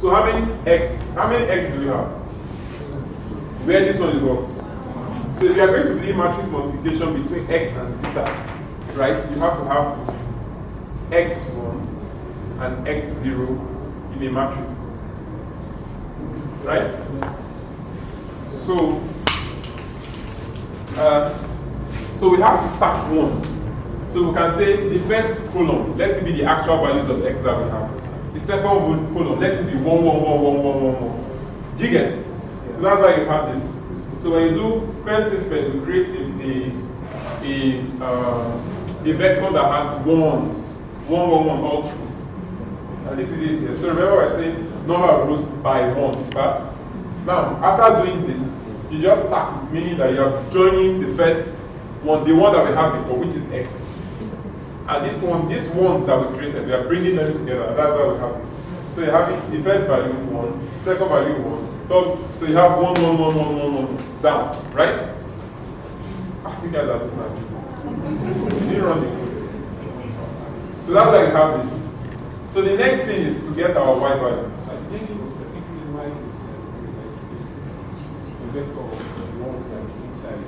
So how many x do we have? Where this one is what? So if you are going to do matrix multiplication between x and theta, right? You have to have x1 and x0 in a matrix, right? So we have to stack ones. So we can say the first column, let it be the actual values of x that we have. The second column, let it be 1, 1, 1, 1, 1, 1, 1. Do you get it? So that's why you have this. So when you do first things first, you create a vector that has ones, 1, 1, 1 all through. And this is it here. So remember I said number of rows by 1. But now after doing this, you just stack it, meaning that you are joining the first one, the one that we had before, which is x. And this one, these ones that we created, we are bringing them together, and that's why we have this. So you have it, the first value 1, second value 1, third, so you have 1, 1, 1, 1, 1, 1, down, right? You guys are looking at it. You didn't run the code. So that's why you have this. So the next thing is to get our y value. I think it was technically y is the vector of the ones that are inside,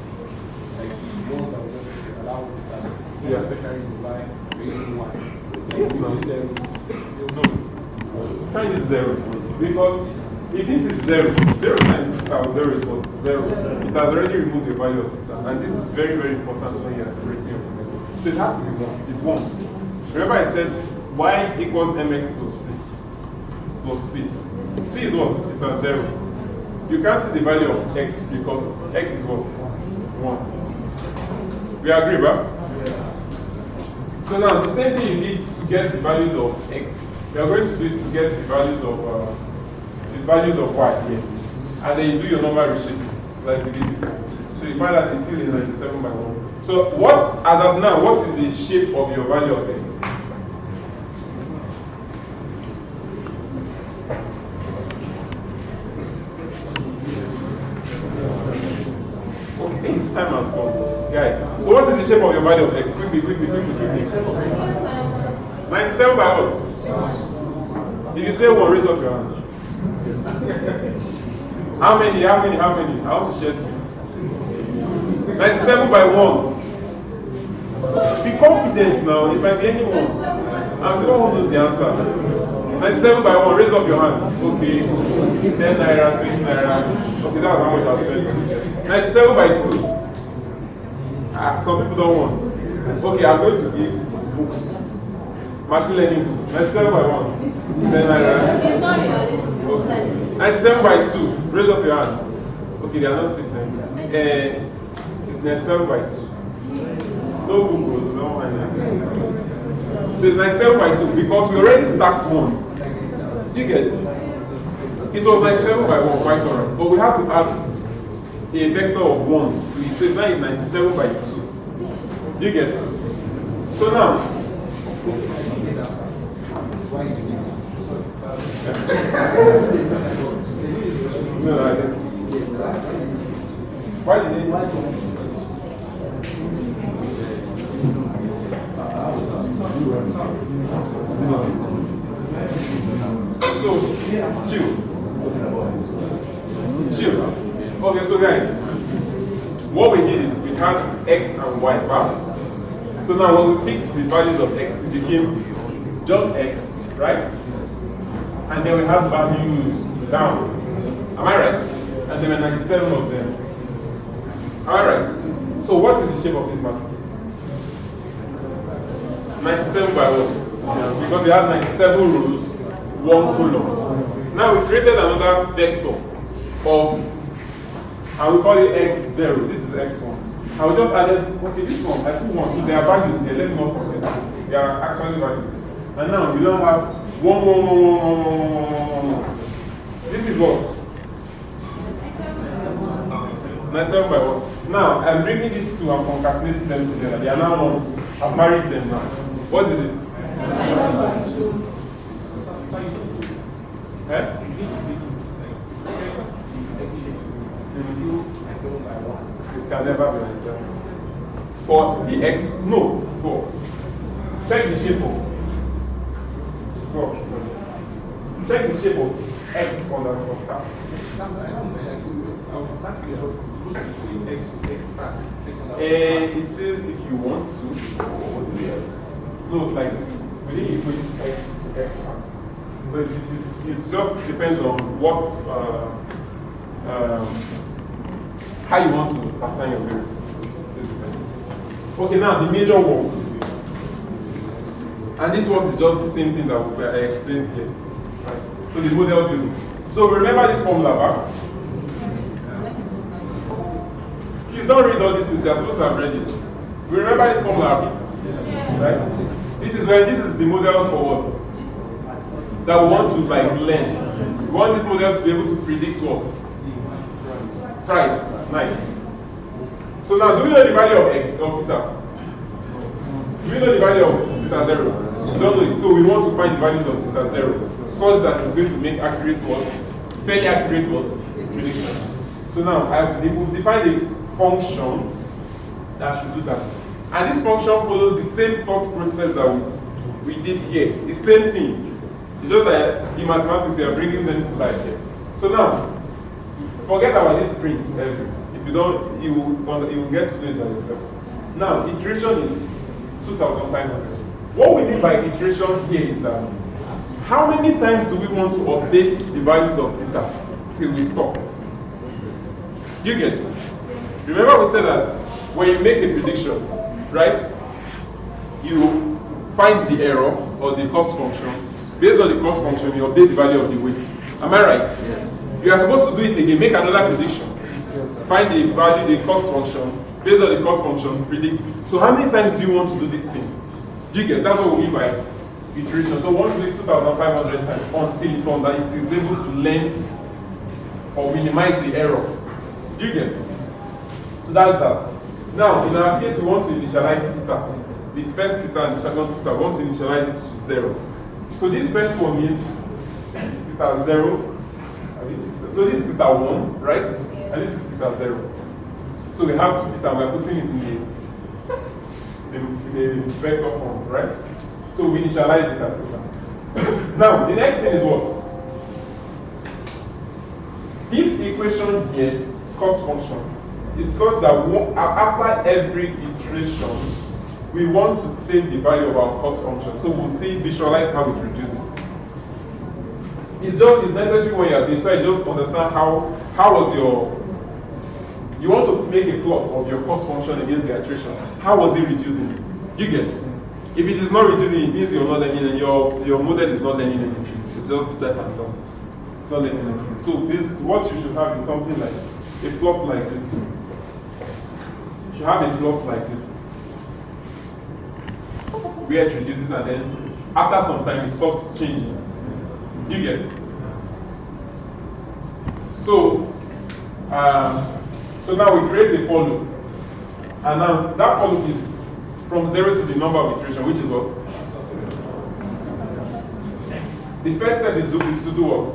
like the ones that will just allow us to start, especially the y raising y. Yes, no. Try this 0. Because if this is 0, 0 times theta 0 is what? 0. It has already removed the value of theta. And this is very, very important when you are creating your theta. So it has to be 1. It's 1. Remember I said y equals mx plus c. Plus c. C is what? Theta 0. You can't see the value of x because x is what? 1. We agree, right? So now the same thing you need to get the values of x. We are going to do it to get the values of y here. And then you do your normal reshaping, like we did before. So you find that it's still in 97 by 1. So what, as of now, what is the shape of your value of x? Okay, time has come. Guys, so what is the shape of your value of x? Quickly. 97 by what? If you say 1, raise up your hand. How many? I want to share it. 97 by 1. Be confident now, it might be anyone. And we don't want to know the answer. 97 by 1, raise up your hand. Okay. 10 naira, 20 naira. Okay, that's how much I'll spend. 97 by 2. Some people don't want. Okay, I'm going to give books. Machine learning books. 97 by 1. 10 naira. It's not realistic. Okay. 97 by 2. Raise up your hand. Okay, they are not sitting. It's 97 by 2. No book, no one. So it's 97 by 2 because we already stacked ones. You get it? It was 97 by 1, quite alright. But we have to add a vector of 1 to it. So now it's 97 by 2. You get it? So now, no, I didn't. Why did it? So, chill. Okay, so guys, what we did is we had x and y back. So now when we fixed the values of x, it became just x, right? And then we have values down. Am I right? And there were 97 of them. Am I right? So what is the shape of this matrix? 97 by what? Yeah, because we have 97 rows, 1 column. Now we created another vector of, and we call it x0. This is x1. I will just added, okay, this one, I put 1, so there are values here, let me not forget. They are actually values. And now we don't have 1, 1, 1, 1, 1, 1, 1, 1, 1. This is what? 97 by 1. Now, I'm bringing these two and concatenating them together. They are now 1. I've married them now. What is it? Eh? It can never be 97. For the x, no, go. Check the shape of. Go. Check the shape of x underscore star. It's still if you want to. No, like we didn't equate x to x star. But it just depends on what how you want to assign your variable. Okay, now the major work. And this work is just the same thing that I explained here. Right? So the model building. So remember this formula back. Please don't read all these things, you're supposed to have read it. We remember this formula, right? This is the model for what? That we want to like learn. We want this model to be able to predict what? Price. Nice. So now, do we know the value of theta? Do we know the value of theta 0? We don't know it. So we want to find the values of theta 0 such that it's going to make accurate what? Fairly accurate what? Prediction. So now, I will define a function that should do that. And this function follows the same thought process that we did here. The same thing. It's just that the mathematics we are bringing them to life here. So now, forget about this print. If you don't, you will get to do it by yourself. Now, iteration is 2,500. What we mean by iteration here is that how many times do we want to update the values of theta till we stop? You get it? Remember we said that when you make a prediction, right? You find the error or the cost function. Based on the cost function, you update the value of the weight. Am I right? Yeah. You are supposed to do it again, make another prediction. Find the value, the cost function. Based on the cost function, predict. So how many times do you want to do this thing? Do you get? That's what we mean by iteration. So one to do it 2,500 times until it comes that it is able to learn or minimize the error. Do you get? So that's that. Now, in our case, we want to initialize theta. The first theta and the second theta, we want to initialize it to 0. So this first one means theta 0. So this is theta 1, right? And this is theta 0. So we have two theta, we are putting it in a vector form, right? So we initialize it as theta. Now, the next thing is what? This equation here, cost function, is such that after every iteration, we want to save the value of our cost function. So we'll see, visualize how it reduces. It's necessary when you are doing, so I just understand how was your, you want to make a plot of your cost function against the iteration. How was it reducing? You get? If it is not reducing, it means you're not learning and your model is not learning anything. It's just left and done. It's not learning anything. So what you should have is something like a plot like this. You should have a plot like this, where it reduces and then after some time it stops changing. You get? So now we create a for loop, and now that for loop is from 0 to the number of iteration, which is what? The first step is to do what?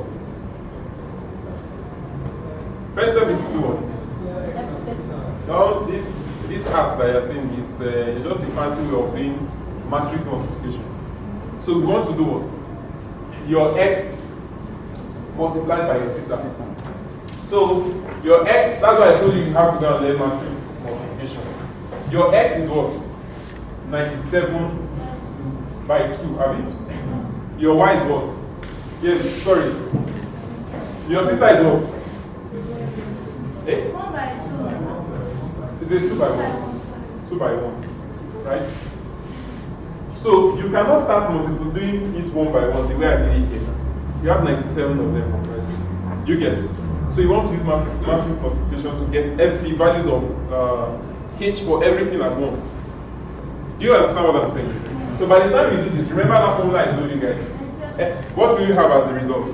First step is to do what? Now this art that you're seeing is just a fancy way of doing matrix multiplication. So we want to do what? Your x multiplied by your theta. So your x, that's why I told you have to go and learn matrix multiplication. Your x is what? 97 by 2, have you? Your y is what? Yes, sorry. Your theta is what? 1 by 2. Is it 2 by 1? 2 by 1, right? So you cannot start doing it one by one the way I did it here. You have 97 of them compressed. You get. So you want to use matrix multiplication to get the values of h for everything at once. Do you understand what I'm saying? So by the time you do this, remember that formula I told you guys. What will you have as the result?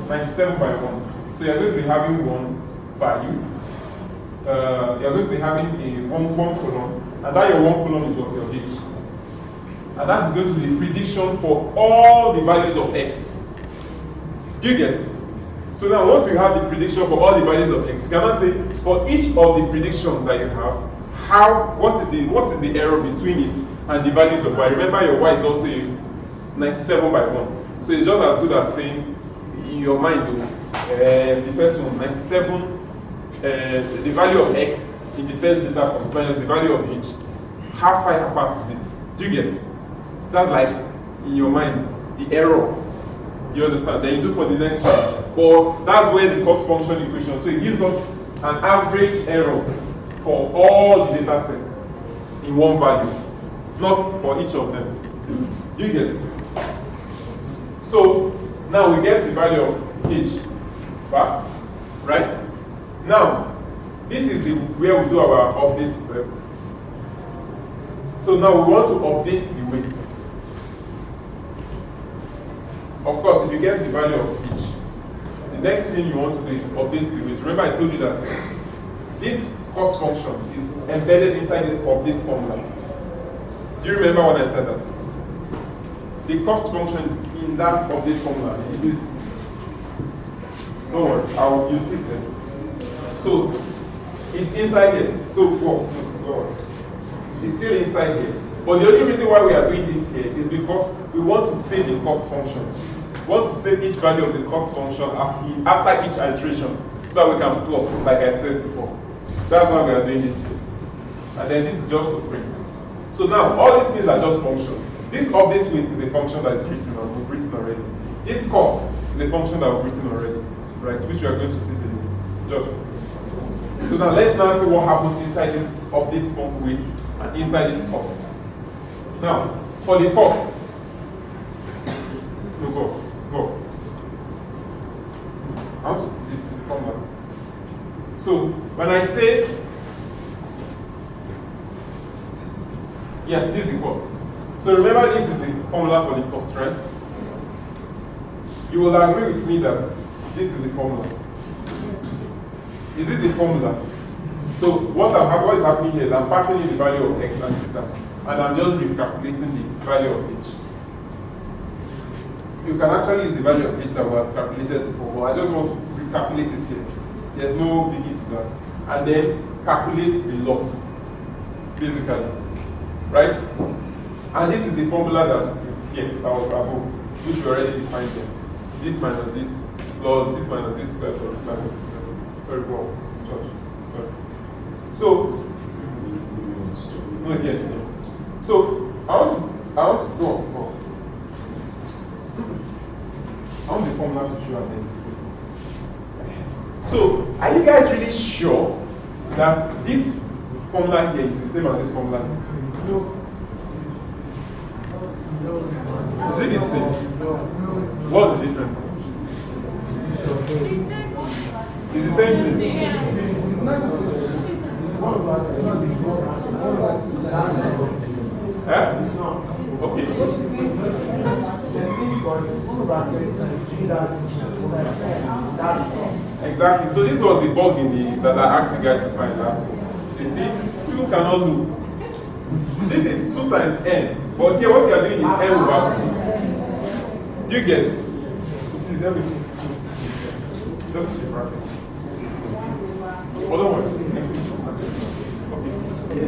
97 by 1. So you're going to be having one value. You're going to be having a one column, and that your one column is what your h. And that is going to be the prediction for all the values of x. Do you get? So now once you have the prediction for all the values of x, you cannot say for each of the predictions that you have, what is the error between it and the values of y. Remember your y is also 97 by 1. So it's just as good as saying in your mind, the first one, 97, the value of x in the first data point minus the value of h. How far apart is it? Do you get? That's like in your mind, the error. You understand? Then you do for the next one. But that's where the cost function equation. So it gives us an average error for all the data sets in one value, not for each of them. Do you get? So now we get the value of h back, right? Now this is where we do our update step. So now we want to update the weight. Of course, if you get the value of h, the next thing you want to do is update the weight. Remember I told you that this cost function is embedded inside this update formula. Do you remember when I said that? The cost function is in that update formula. It is, don't worry, I'll use it then. So it's inside here. So go on. It's still inside here. But the only reason why we are doing this here is because we want to save the cost function. We want to save each value of the cost function after each iteration so that we can plot, like I said before. That's why we are doing this here. And then this is just to print. So now, all these things are just functions. This update weight is a function that is written or we've written already. This cost is a function that we've written already, right? Which we are going to see in this. Just. So now let's now see what happens inside this update weight and inside this cost. Now, for the cost, so go. How to this formula? So when I say, this is the cost. So remember, this is the formula for the cost, right? You will agree with me that this is the formula. Is this the formula? So what is happening here is I'm passing in the value of x and theta, and I'm just recalculating the value of h. You can actually use the value of h that we have calculated before, but I just want to recalculate it here. There's no biggie to that. And then calculate the loss, basically. Right? And this is the formula that is here, that was above, which we already defined here. This minus this plus this minus this square plus this minus this square. Sorry, bro. George. Sorry. So, no, yeah. So, I want to go. I want the formula to show again. So, are you guys really sure that this formula here is the same as this formula here? No. Is it the same? What's the difference? It's the same thing. It's not the same. It's not about it's not It's not. Okay. Exactly. So this was the bug that I asked you guys to find last week. You see, people can also. This is 2 times n, but here what you are doing is n over 2. Do you get? Please everything is just the bracket. Oh, don't worry. Okay.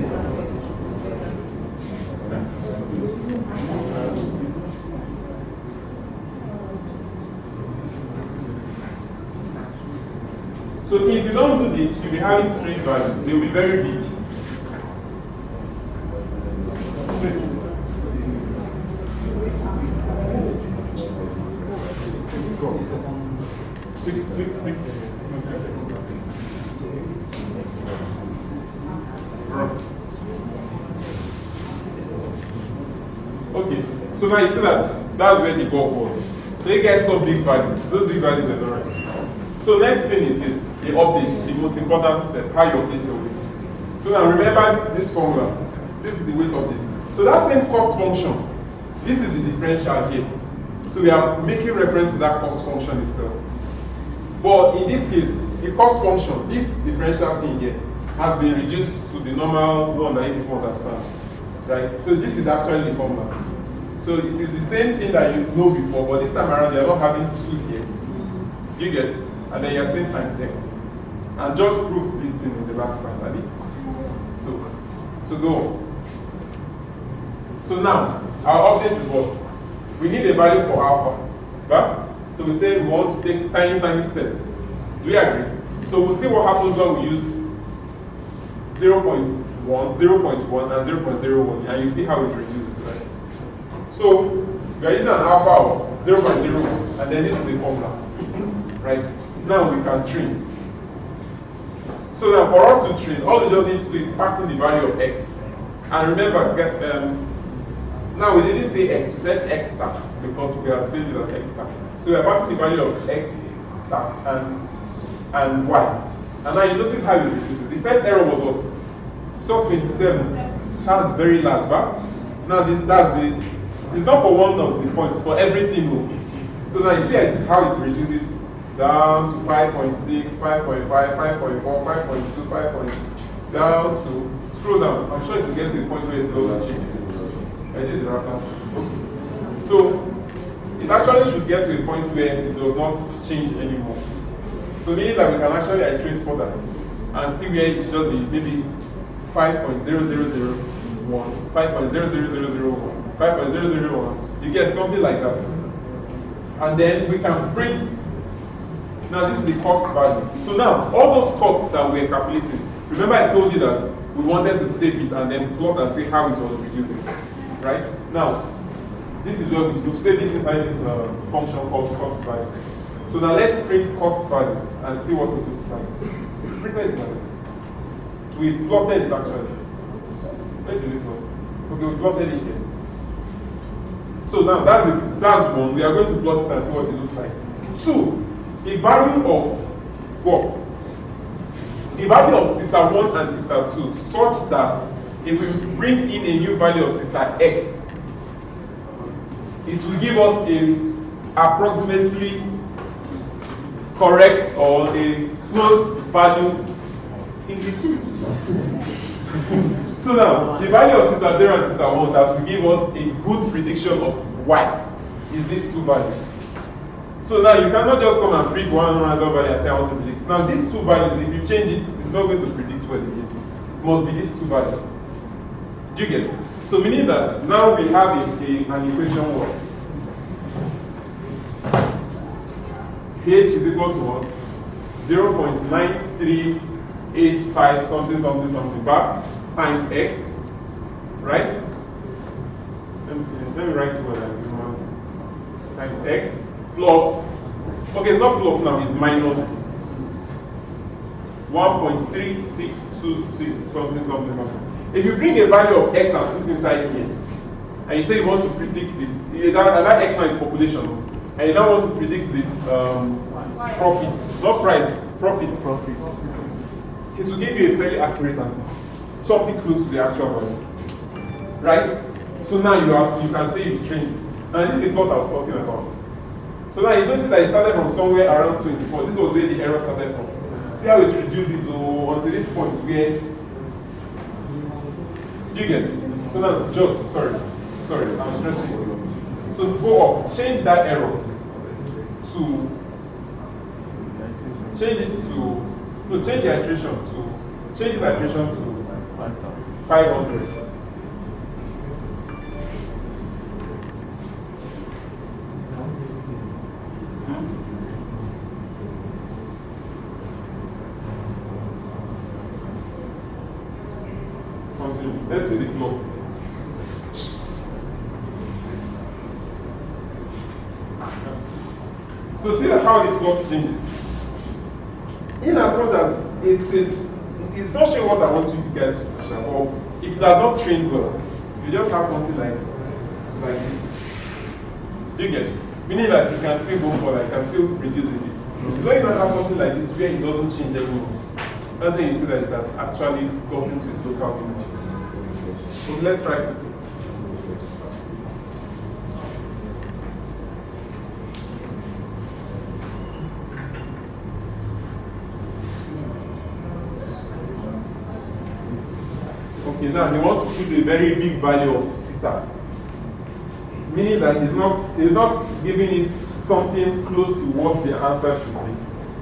So if you don't do this, you'll be having strange values. They'll be very big. Okay, so now you see that that's where the bug was. They get some big values. Those big values are not right. So next thing is this, the updates, the most important step, how you update your weight. So now remember this formula. This is the weight update. So that same cost function, this is the differential here. So we are making reference to that cost function itself. But in this case, the cost function, this differential thing here, has been reduced to the normal one that you people understand. Right? So this is actually the formula. So it is the same thing that you know before, but this time around you're not having 2 here. You get? And then you're saying times x. And just prove this thing in the last class, Abi. So go on. So now, our update is what? We need a value for alpha. Right? So we say we want to take tiny, tiny steps. Do we agree? So we'll see what happens when we use 0.1, 0.1, and 0.01, and you see how it reduces, right? So we are using an alpha of 0.01, and then this is the formula, right? Now we can train. So now for us to train, all we just need to do is pass in the value of x. And remember, now we didn't say x, we said x star, because we are saying it as x star. So we are passing the value of x star and y. And now you notice how it reduces. The first error was what? So 27. That's very large, but now it's not for one of the points, for everything. So now you see how it reduces down to 5.6, 5.5, 5.4, 5.2, 5. Down to, scroll down. I'm sure it will get to the point where it's all achieved. I did the right answer. So it actually should get to a point where it does not change anymore. So meaning that we can actually iterate further and see where it should be maybe 5.0001, 5.00001, 5.001. You get something like that. And then we can print. Now this is the cost value. So now all those costs that we're calculating, remember I told you that we wanted to save it and then plot and see how it was reducing. Right? Now, this is where we've saved it inside this function called cost value. So now let's print cost values and see what it looks like. We printed it. We plotted it actually. Where did it go? Okay, we plotted it here. So now that's one. We are going to plot it and see what it looks like. 2, the value of what? The value of theta 1 and theta 2 such that if we bring in a new value of theta x, it will give us a approximately correct or a close value in the sheets. So now, the value of theta 0 and theta 1 that will give us a good prediction of y is these 2 values. So now you cannot just come and pick one random value and say I want to predict. Now these 2 values, if you change it, it's not going to predict well again. It must be these 2 values. Do you get it? So meaning that now we have an equation what? H is equal to what? 0.9385 something back times x, right? Let me see. Let me write what I do. Times x plus, okay, it's not plus now, it's minus 1.3626 something. If you bring a value of x and put inside here, and you say you want to predict that x is population, and you now want to predict the profit, not price, profit. It will give you a fairly accurate answer, something close to the actual value, right? So now you can say you trained it. And this is the plot I was talking about. So now you notice that it started from somewhere around 24. This was where the error started from. See how it reduces until this point where you get it. So now, sorry, I'm stressing you. So go up, change that error to change the iteration to 500. Let's see the plot. So see how the plot changes. In as much as it's not sure what I want you guys to see, or if you are not trained well, you just have something like like this. Do you get? Meaning that you can still go for like, you can still reduce a bit. It's when you don't have something like this where it doesn't change anymore. That's when you see that it has actually got into its local image. So let's try it. Okay, now he wants to put a very big value of theta. Meaning that he's not giving it something close to what the answer should be.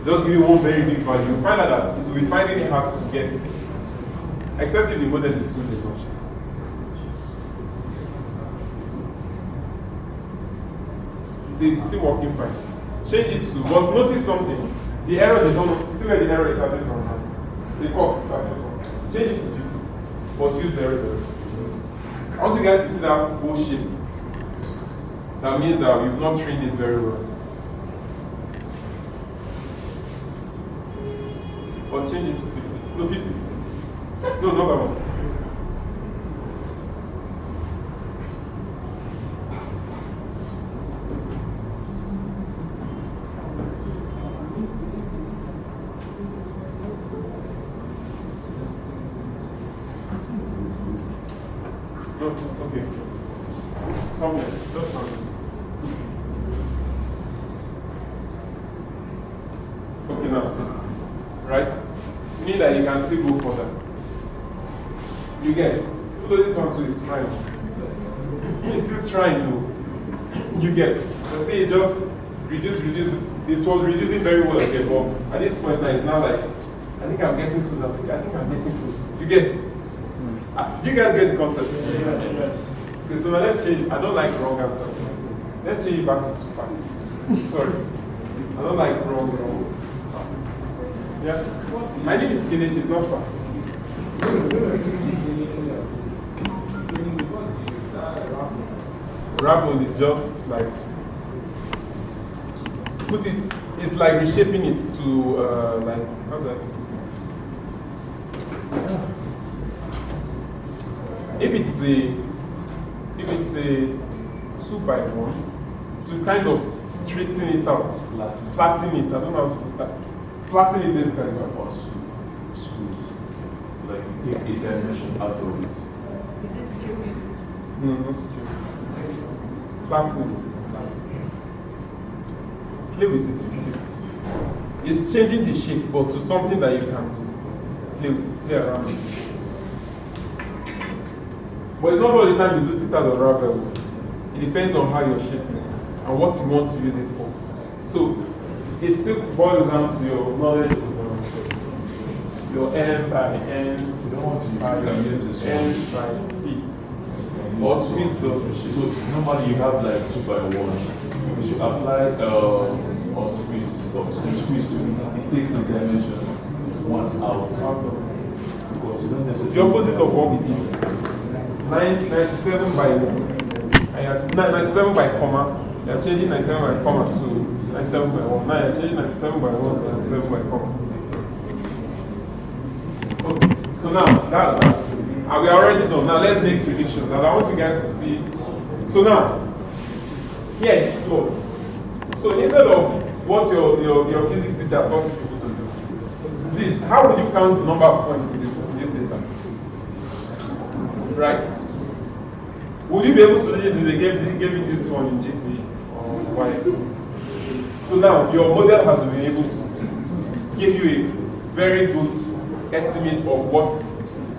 Just give you one very big value. You find out that it will be finding it hard to get, except if the model is good enough. See, it's still working fine. Change it to, but notice something. The error they don't, see where the error is starting from now. The cost is starting from. Change it to 50, but use 0, 0. I want you guys to see that whole shape. That means that we've not trained it very well. Or change it to 50. No, 50. No, not that one. No, okay. Come here. Just come here. Okay, now see. Right? Meaning that you can still go further. You get? Although this one too is trying. It's still trying though. You get? So see, it just reduce. It was reducing very well again, but at this point now it's now like, I think I'm getting close. I think I'm getting close. You get? Do you guys get the concept? Yeah. Okay, so now let's change. I don't like wrong answer. Let's change it back to 2 Sorry. I don't like wrong. Yeah. My name is Kenichi, it's not far. Rabble is just like, put it, it's like reshaping it to, like, how do I put it? If it's a 2 by 1, to kind of straighten it out, flatten it, I don't know how to put that. Flatten it basically. Squeeze. Like you take a dimension out of it. Is this stupid? No, not stupid. Flatten it. Play with it, fix it. It's changing the shape, but to something that you can play around with. But it's not all the time you do theta or ravel. It depends on how your shape is and what you want to use it for. So it still boils down to your knowledge of your n by n. You don't want to use this n by d. Or squeeze those machines. So normally you have like 2 by 1. You should apply or squeeze to it. It takes the dimension 1 out. Because you don't necessarily. The opposite of what we did. 97 by 1. 97 by comma. You're changing 97 by comma to 97 by 1. Now you're changing 97 by 1 to 97 by comma. Okay. So now that's that. And we are already done. Now let's make predictions. And I want you guys to see. So now, here it's plot. So instead of what your physics teacher taught you people to do, please, how would you count the number of points in this data? Right? Would you be able to do this if they gave you this one in GC or Y? So now your model has been able to give you a very good estimate of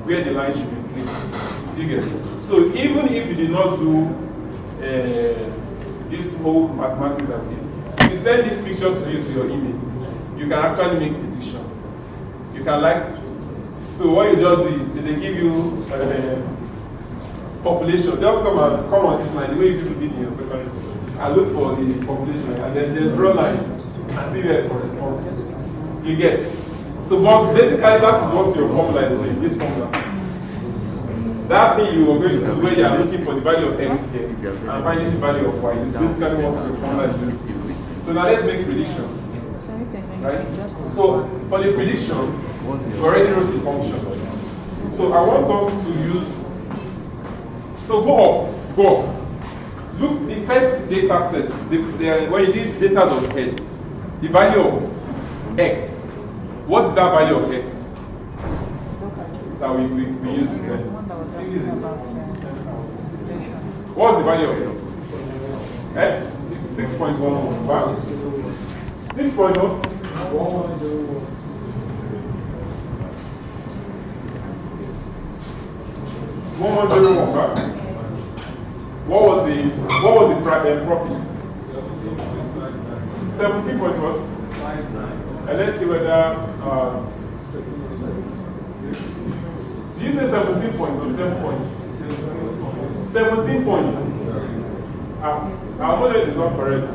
where the line should be placed. You get it? So even if you did not do this whole mathematics that way, if you send this picture to your email, you can actually make prediction. You can so what you just do is they give you population. Just come on this line the way you did in your secondary school. I look for the population and then draw line and see where it corresponds. You get. So but basically that is what your formula is doing, this formula. That thing you are going to do where you are looking for the value of x here and finding the value of y is basically what your formula is doing. So now let's make prediction. Right? So for the prediction, we already wrote the function. So I want us to use, so go up. look the first data set, when you did data of head, the value of x. What's that value of x that we use there? What's the value of x? Eh? 6.11. Wow. 6.1. 1101. Right? What was the profit? 17.1. And let's see whether you say 17 point or 7 point. 17 point. Our model is not correct.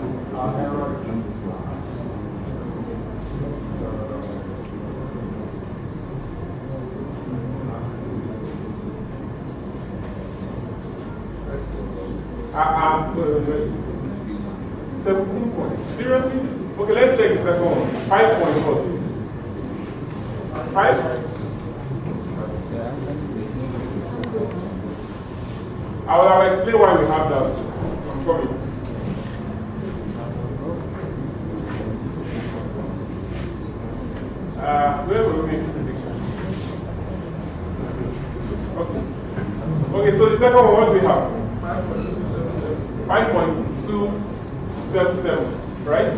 Wait. 17 points. Seriously? Okay, let's check the second one. 5 points first. 5? I will have explained why we have that. I'm coming. Where will we make the prediction? Okay. Okay, so the second one, what do we have? 5.277, right?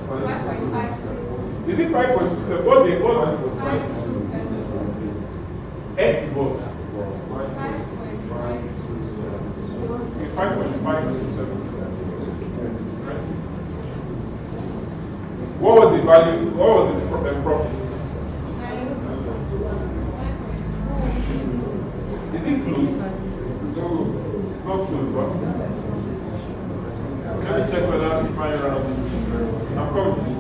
5.5. Is it 5.27? What's the 5.27. X is what? 5.5. 5.527. Right? What was the value? What was the profit? Is it close? No, it's not close, but let me check whether we find around. I'm confused.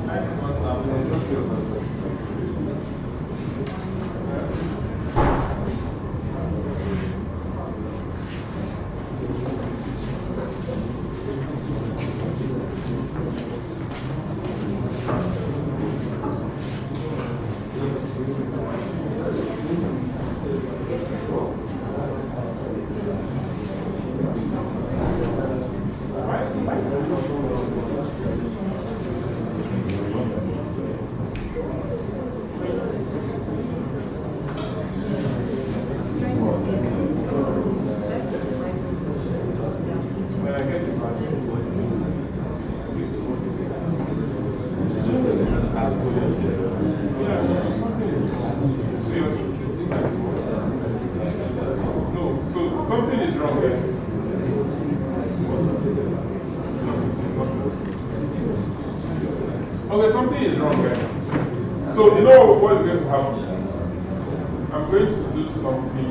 Something is wrong there. Okay, something is wrong there. So, you know what is going to happen? I'm going to do something.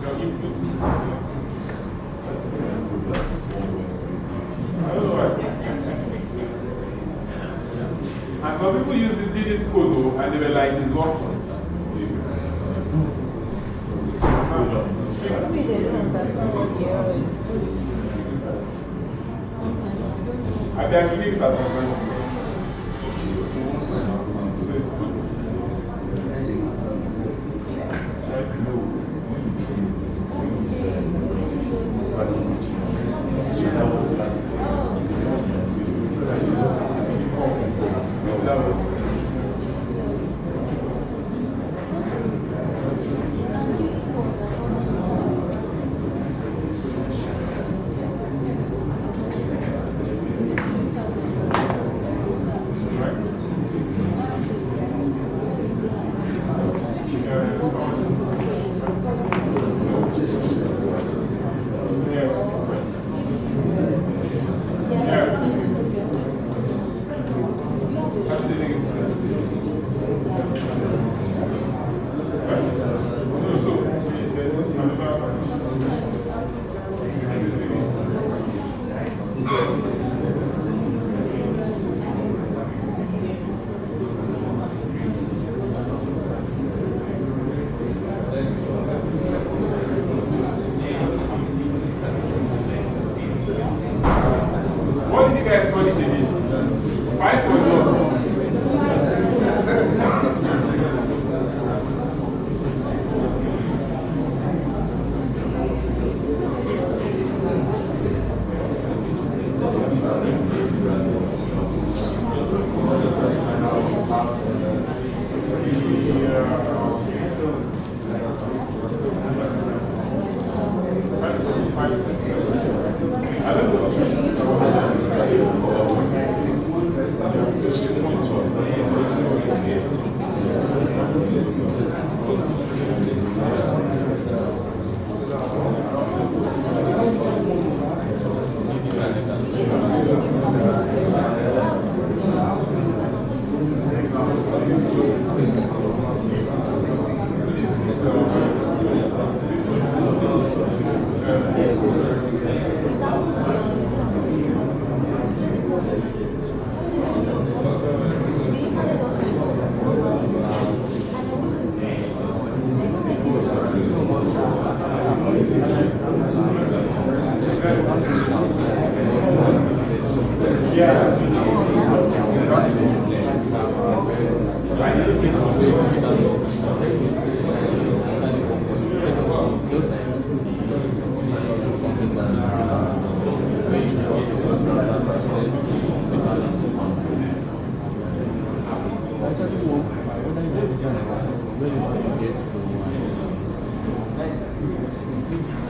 The input. I don't know why. And some people use this code though, and they were like, it's one point. Maybe they don't understand what the error is. I can leave it as a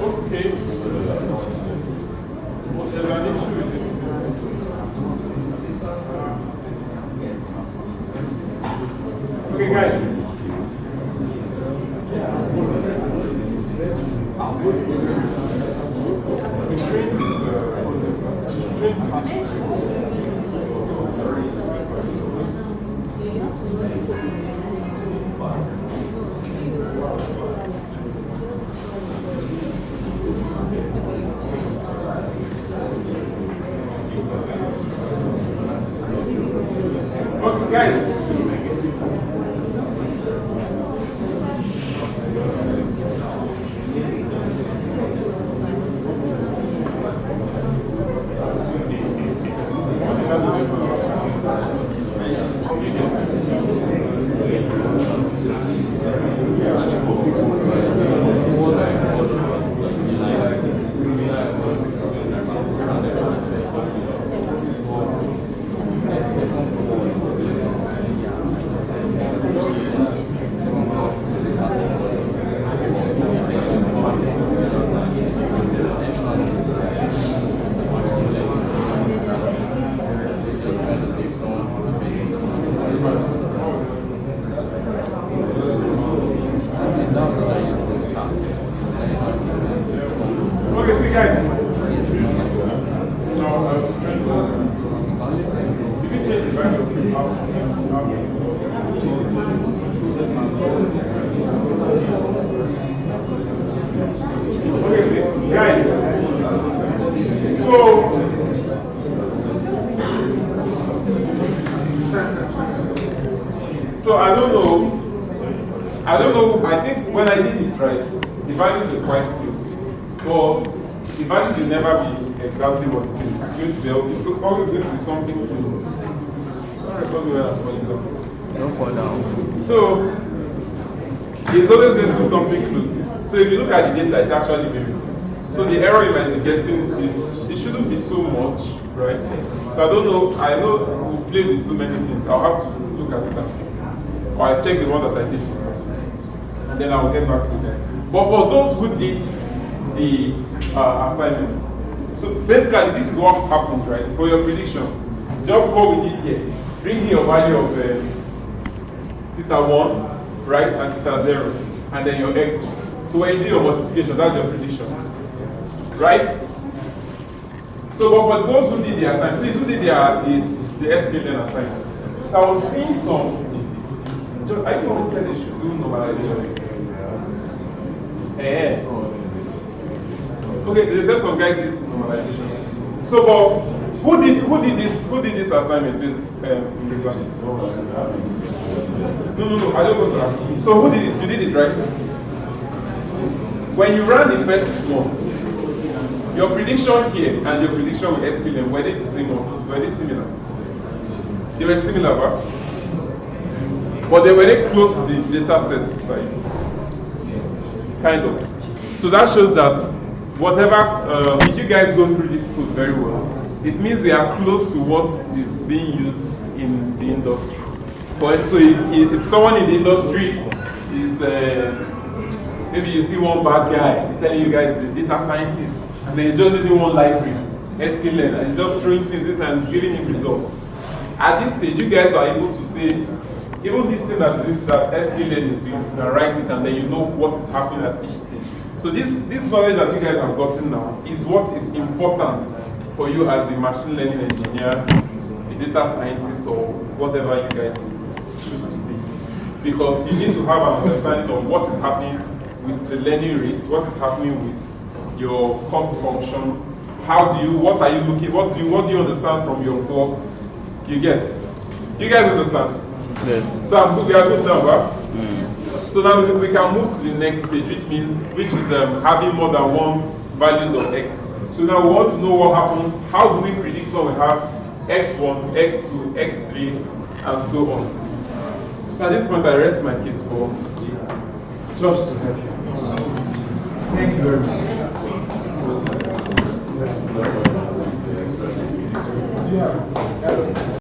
Okay. There's an issue with this. Okay, guys. Okay, guys. Okay, see guys. Now, if you change the value of okay, guys. So I don't know. I think when I did it right, the values were quite close. So the values will never be exactly what it is. It's going to be always going to be something close. Don't fall down. So it's always going to be something close. So if you look at the data, it actually varies. So the error you might be getting is it shouldn't be so much, right? So I don't know. I know we played with so many things. I'll have to look at it and fix it, or I check the one that I did, and then I'll get back to them. But for those who did the assignment, so basically this is what happens, right? For your prediction, just what we did here. Bring in your value of theta 1, right, and theta 0, and then your x. So when you do your multiplication, that's your prediction, right? So, but for those who did the assignment, please, who did the SKLN assignment? So I was seeing some. I think always said they should do normalization. Okay, there's just some guys did normalization. So, but who did this assignment? Please, no, I don't want to ask you. So who did it? You did it, right? When you ran the first one, your prediction here and your prediction with SQLM, were they the same ones? Were they similar? They were similar, but they were very close to the data sets, right? Kind of. So that shows that whatever, if you guys go through this code very well, it means we are close to what is being used in the industry. So if someone in the industry is, maybe you see one bad guy telling you guys the data scientist, and then he's just using one library, SQLN, and he's just throwing things in and giving him results. At this stage, you guys are able to say, even this thing that SQLN is doing, you can write it and then you know what is happening at each stage. So this knowledge that you guys have gotten now is what is important for you as a machine learning engineer, a data scientist, or whatever you guys choose to be. Because you need to have an understanding of what is happening with the learning rate, what is happening with your cost function, what are you looking, what do you understand from your plots? You get? You guys understand? Yes. So we are good now, right? So now we can move to the next page, which is having more than one values of x. So now we want to know what happens. How do we predict when we have x1, x2, x3, and so on? So at this point, I rest my case for Just to help you. Thank you very much. Yeah. Yeah.